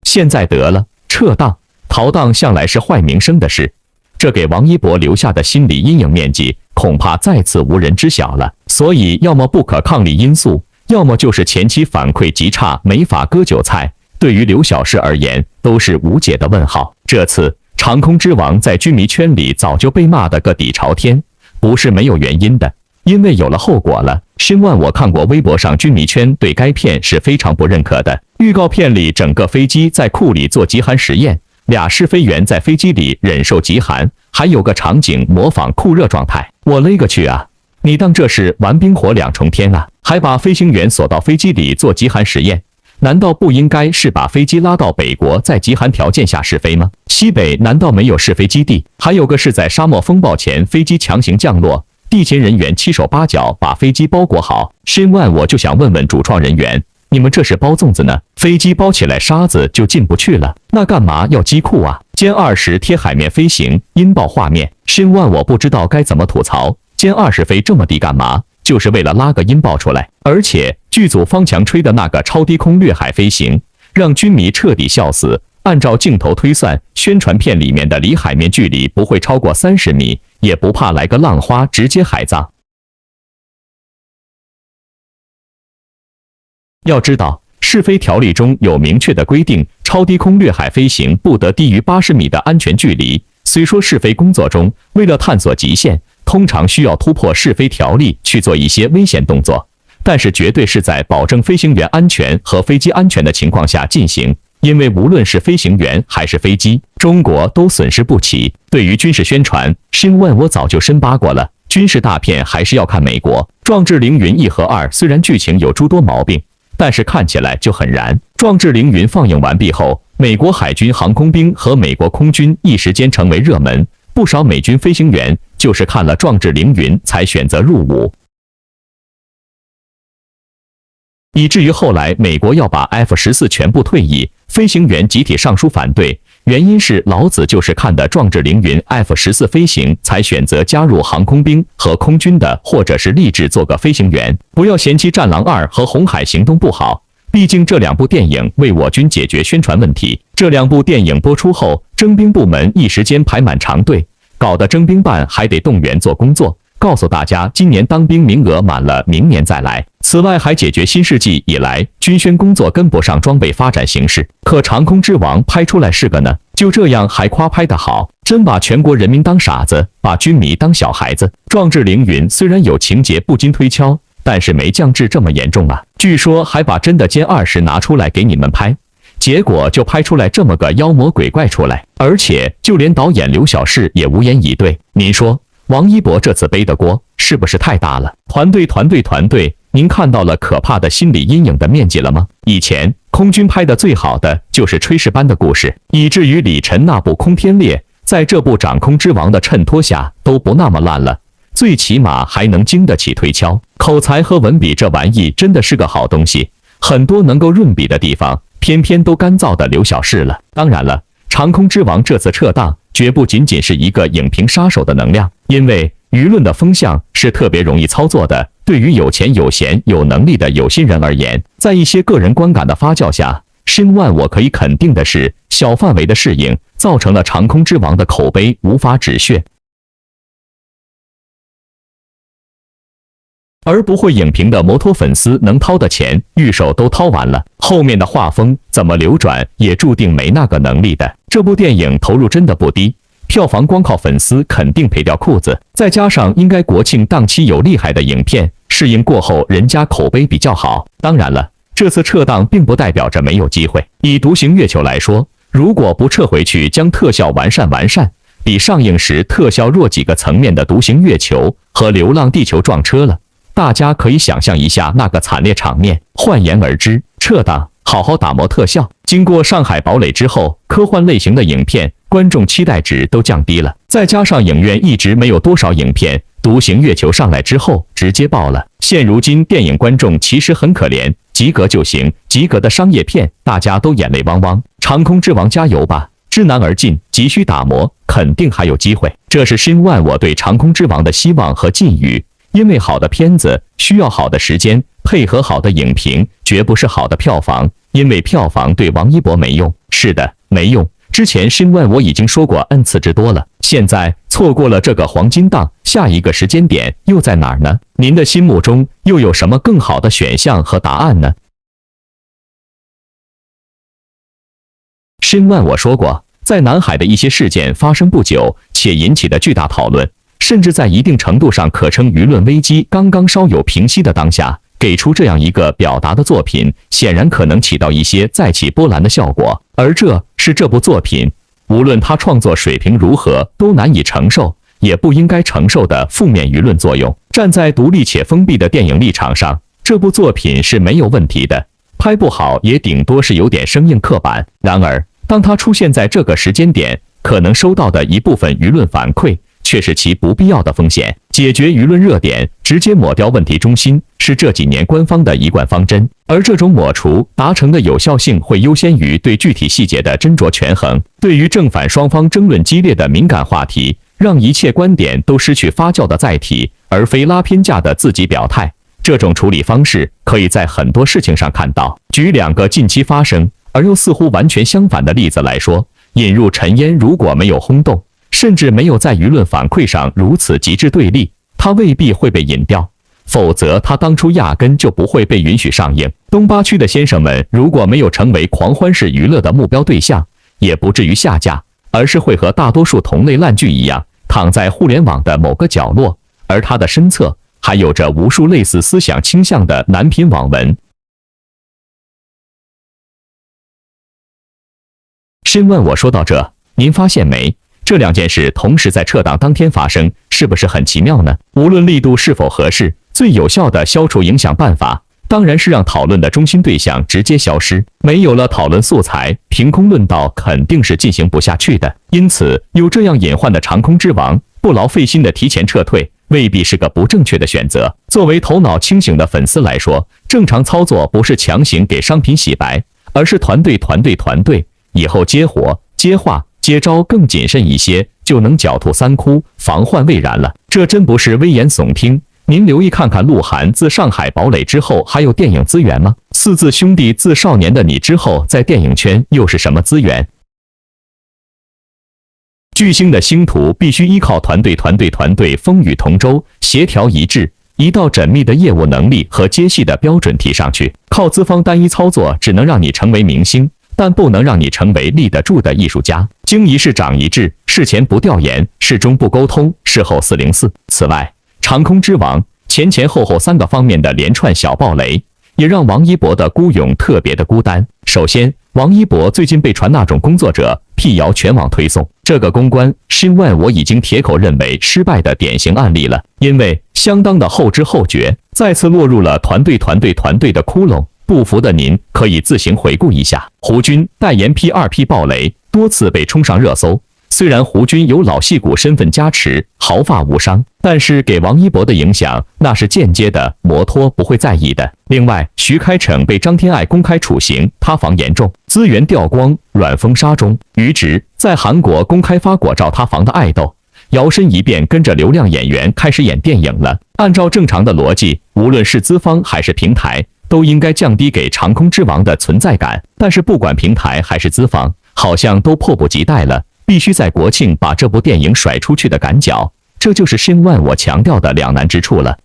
现在得了，撤档、逃档向来是坏名声的事，这给王一博留下的心理阴影面积恐怕再次无人知晓了。所以要么不可抗力因素，要么就是前期反馈极差，没法割韭菜。对于刘晓世而言，都是无解的问号。这次《长空之王》在军迷圈里早就被骂得个底朝天，不是没有原因的，因为有了后果了。新万我看过微博上军迷圈对该片是非常不认可的。预告片里整个飞机在库里做极寒实验，2试飞员在飞机里忍受极寒，还有个场景模仿酷热状态。我勒个去啊！你当这是玩冰火2重天啊？还把飞行员锁到飞机里做极寒实验？难道不应该是把飞机拉到北国，在极寒条件下试飞吗？西北难道没有试飞基地？还有个是在沙漠风暴前飞机强行降落，地勤人员七手八脚把飞机包裹好。新万我就想问问主创人员，你们这是包粽子呢？飞机包起来沙子就进不去了，那干嘛要机库啊？歼20贴海面飞行，音爆画面。新万我不知道该怎么吐槽，歼20飞这么低干嘛？就是为了拉个音爆出来。而且剧组方强吹的那个超低空掠海飞行，让军迷彻底笑死。按照镜头推算，宣传片里面的离海面距离不会超过30米，也不怕来个浪花直接海葬。要知道，试飞条例中有明确的规定，超低空掠海飞行不得低于80米的安全距离。虽说试飞工作中，为了探索极限，通常需要突破试飞条例去做一些危险动作，但是绝对是在保证飞行员安全和飞机安全的情况下进行。因为无论是飞行员还是飞机，中国都损失不起。对于军事宣传，新万我早就深扒过了，军事大片还是要看美国。壮志凌云1和2虽然剧情有诸多毛病，但是看起来就很燃。壮志凌云放映完毕后，美国海军航空兵和美国空军一时间成为热门，不少美军飞行员就是看了壮志凌云才选择入伍。以至于后来美国要把 F-14全部退役，飞行员集体上书反对，原因是老子就是看的壮志凌云 F-14飞行才选择加入航空兵和空军的，或者是立志做个飞行员。不要嫌弃战狼2和红海行动不好，毕竟这2部电影为我军解决宣传问题。这2部电影播出后，征兵部门一时间排满长队，搞得征兵办还得动员做工作，告诉大家今年当兵名额满了，明年再来。此外还解决新世纪以来军宣工作跟不上装备发展形势。可长空之王拍出来是个呢，就这样还夸拍得好，真把全国人民当傻子，把军迷当小孩子。壮志凌云虽然有情节不经推敲，但是没降智这么严重啊。据说还把真的歼20拿出来给你们拍，结果就拍出来这么个妖魔鬼怪出来，而且就连导演刘晓世也无言以对。您说王一博这次背的锅是不是太大了？团队，您看到了可怕的心理阴影的面积了吗？以前空军拍的最好的就是炊事班的故事，以至于李晨那部空天猎在这部掌空之王的衬托下都不那么烂了，最起码还能经得起推敲。口才和文笔这玩意真的是个好东西，很多能够润笔的地方偏偏都干燥的刘晓世了。当然了，长空之王这次撤档绝不仅仅是一个影评杀手的能量，因为舆论的风向是特别容易操作的。对于有钱有闲有能力的有心人而言，在一些个人观感的发酵下，新万我可以肯定的是，小范围的适应造成了长空之王的口碑无法止血。而不会影评的摩托粉丝能掏的钱，预售都掏完了，后面的画风怎么流转也注定没那个能力的。这部电影投入真的不低，票房光靠粉丝肯定赔掉裤子，再加上应该国庆档期有厉害的影片，适应过后人家口碑比较好。当然了，这次撤档并不代表着没有机会。以独行月球来说，如果不撤回去将特效完善，比上映时特效弱几个层面的独行月球和流浪地球撞车了。大家可以想象一下那个惨烈场面。换言而之，撤档，好好打磨特效。经过《上海堡垒》之后，科幻类型的影片观众期待值都降低了，再加上影院一直没有多少影片，独行月球上来之后直接爆了。现如今电影观众其实很可怜，及格就行，及格的商业片大家都眼泪汪汪。长空之王加油吧，知难而进，急需打磨，肯定还有机会。这是新万我对长空之王的希望和寄语。因为好的片子需要好的时间，配合好的影评，绝不是好的票房。因为票房对王一博没用，是的，没用。之前新万我已经说过 N 次之多了，现在错过了这个黄金档，下一个时间点又在哪儿呢？您的心目中又有什么更好的选项和答案呢？新万我说过，在南海的一些事件发生不久且引起的巨大讨论，甚至在一定程度上可称舆论危机刚刚稍有平息的当下，给出这样一个表达的作品，显然可能起到一些再起波澜的效果。而这是这部作品，无论它创作水平如何，都难以承受，也不应该承受的负面舆论作用。站在独立且封闭的电影立场上，这部作品是没有问题的，拍不好也顶多是有点生硬刻板。然而，当它出现在这个时间点，可能收到的一部分舆论反馈，却是其不必要的风险。解决舆论热点，直接抹掉问题中心，是这几年官方的一贯方针。而这种抹除达成的有效性，会优先于对具体细节的斟酌权衡。对于正反双方争论激烈的敏感话题，让一切观点都失去发酵的载体，而非拉偏架的自己表态。这种处理方式可以在很多事情上看到。举两个近期发生而又似乎完全相反的例子来说，引入尘烟如果没有轰动，甚至没有在舆论反馈上如此极致对立，它未必会被引掉，否则它当初压根就不会被允许上映。东八区的先生们如果没有成为狂欢式娱乐的目标对象，也不至于下架，而是会和大多数同类烂剧一样，躺在互联网的某个角落，而它的身侧还有着无数类似思想倾向的男频网文。申问我说到这，您发现没？这两件事同时在撤档当天发生，是不是很奇妙呢？无论力度是否合适，最有效的消除影响办法，当然是让讨论的中心对象直接消失。没有了讨论素材，凭空论道肯定是进行不下去的。因此，有这样隐患的长空之王，不劳费心的提前撤退，未必是个不正确的选择。作为头脑清醒的粉丝来说，正常操作不是强行给商品洗白，而是团队，以后接活、接话、接招更谨慎一些，就能狡兔三窟，防患未然了。这真不是危言耸听。您留意看看鹿晗自《上海堡垒》之后还有电影资源吗？四字兄弟自《少年的你》之后，在电影圈又是什么资源？巨星的星途必须依靠团队，风雨同舟，协调一致，一道缜密的业务能力和接戏的标准提上去。靠资方单一操作只能让你成为明星，但不能让你成为立得住的艺术家。经一事长一智，事前不调研，事中不沟通，事后404。此外，长空之王前后3个方面的连串小暴雷，也让王一博的孤勇特别的孤单。首先，王一博最近被传那种工作者辟谣全网推送，这个公关新万我已经铁口认为失败的典型案例了，因为相当的后知后觉，再次落入了团队的窟窿。不服的您可以自行回顾一下，胡军代言 P2P 爆雷，多次被冲上热搜。虽然胡军有老戏骨身份加持，毫发无伤，但是给王一博的影响那是间接的，摩托不会在意的。另外，徐开骋被张天爱公开处刑，塌房严重，资源掉光，软封杀中。于直在韩国公开发果照塌房的爱豆，摇身一变跟着流量演员开始演电影了。按照正常的逻辑，无论是资方还是平台，都应该降低给长空之王的存在感，但是不管平台还是资方，好像都迫不及待了，必须在国庆把这部电影甩出去的赶脚，这就是新万我强调的两难之处了。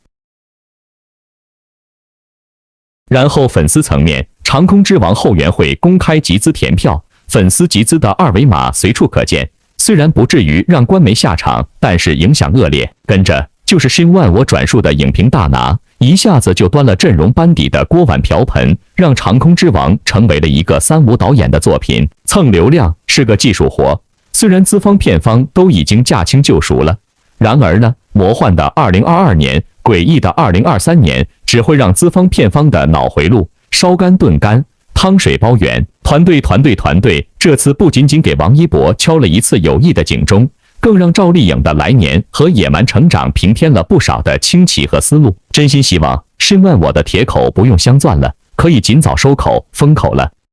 然后粉丝层面，长空之王后援会公开集资填票，粉丝集资的二维码随处可见，虽然不至于让官媒下场，但是影响恶劣。跟着就是新万我转述的影评大拿，一下子就端了阵容班底的锅碗瓢盆，让长空之王成为了一个3无导演的作品。蹭流量是个技术活，虽然资方片方都已经驾轻就熟了，然而呢，魔幻的2022年，诡异的2023年，只会让资方片方的脑回路烧干炖干，汤水包圆。团队，这次不仅仅给王一博敲了一次有益的警钟，更让赵丽颖的来年和野蛮成长平添了不少的清奇和思路。真心希望深万我的铁口不用镶钻了，可以尽早收口封口了。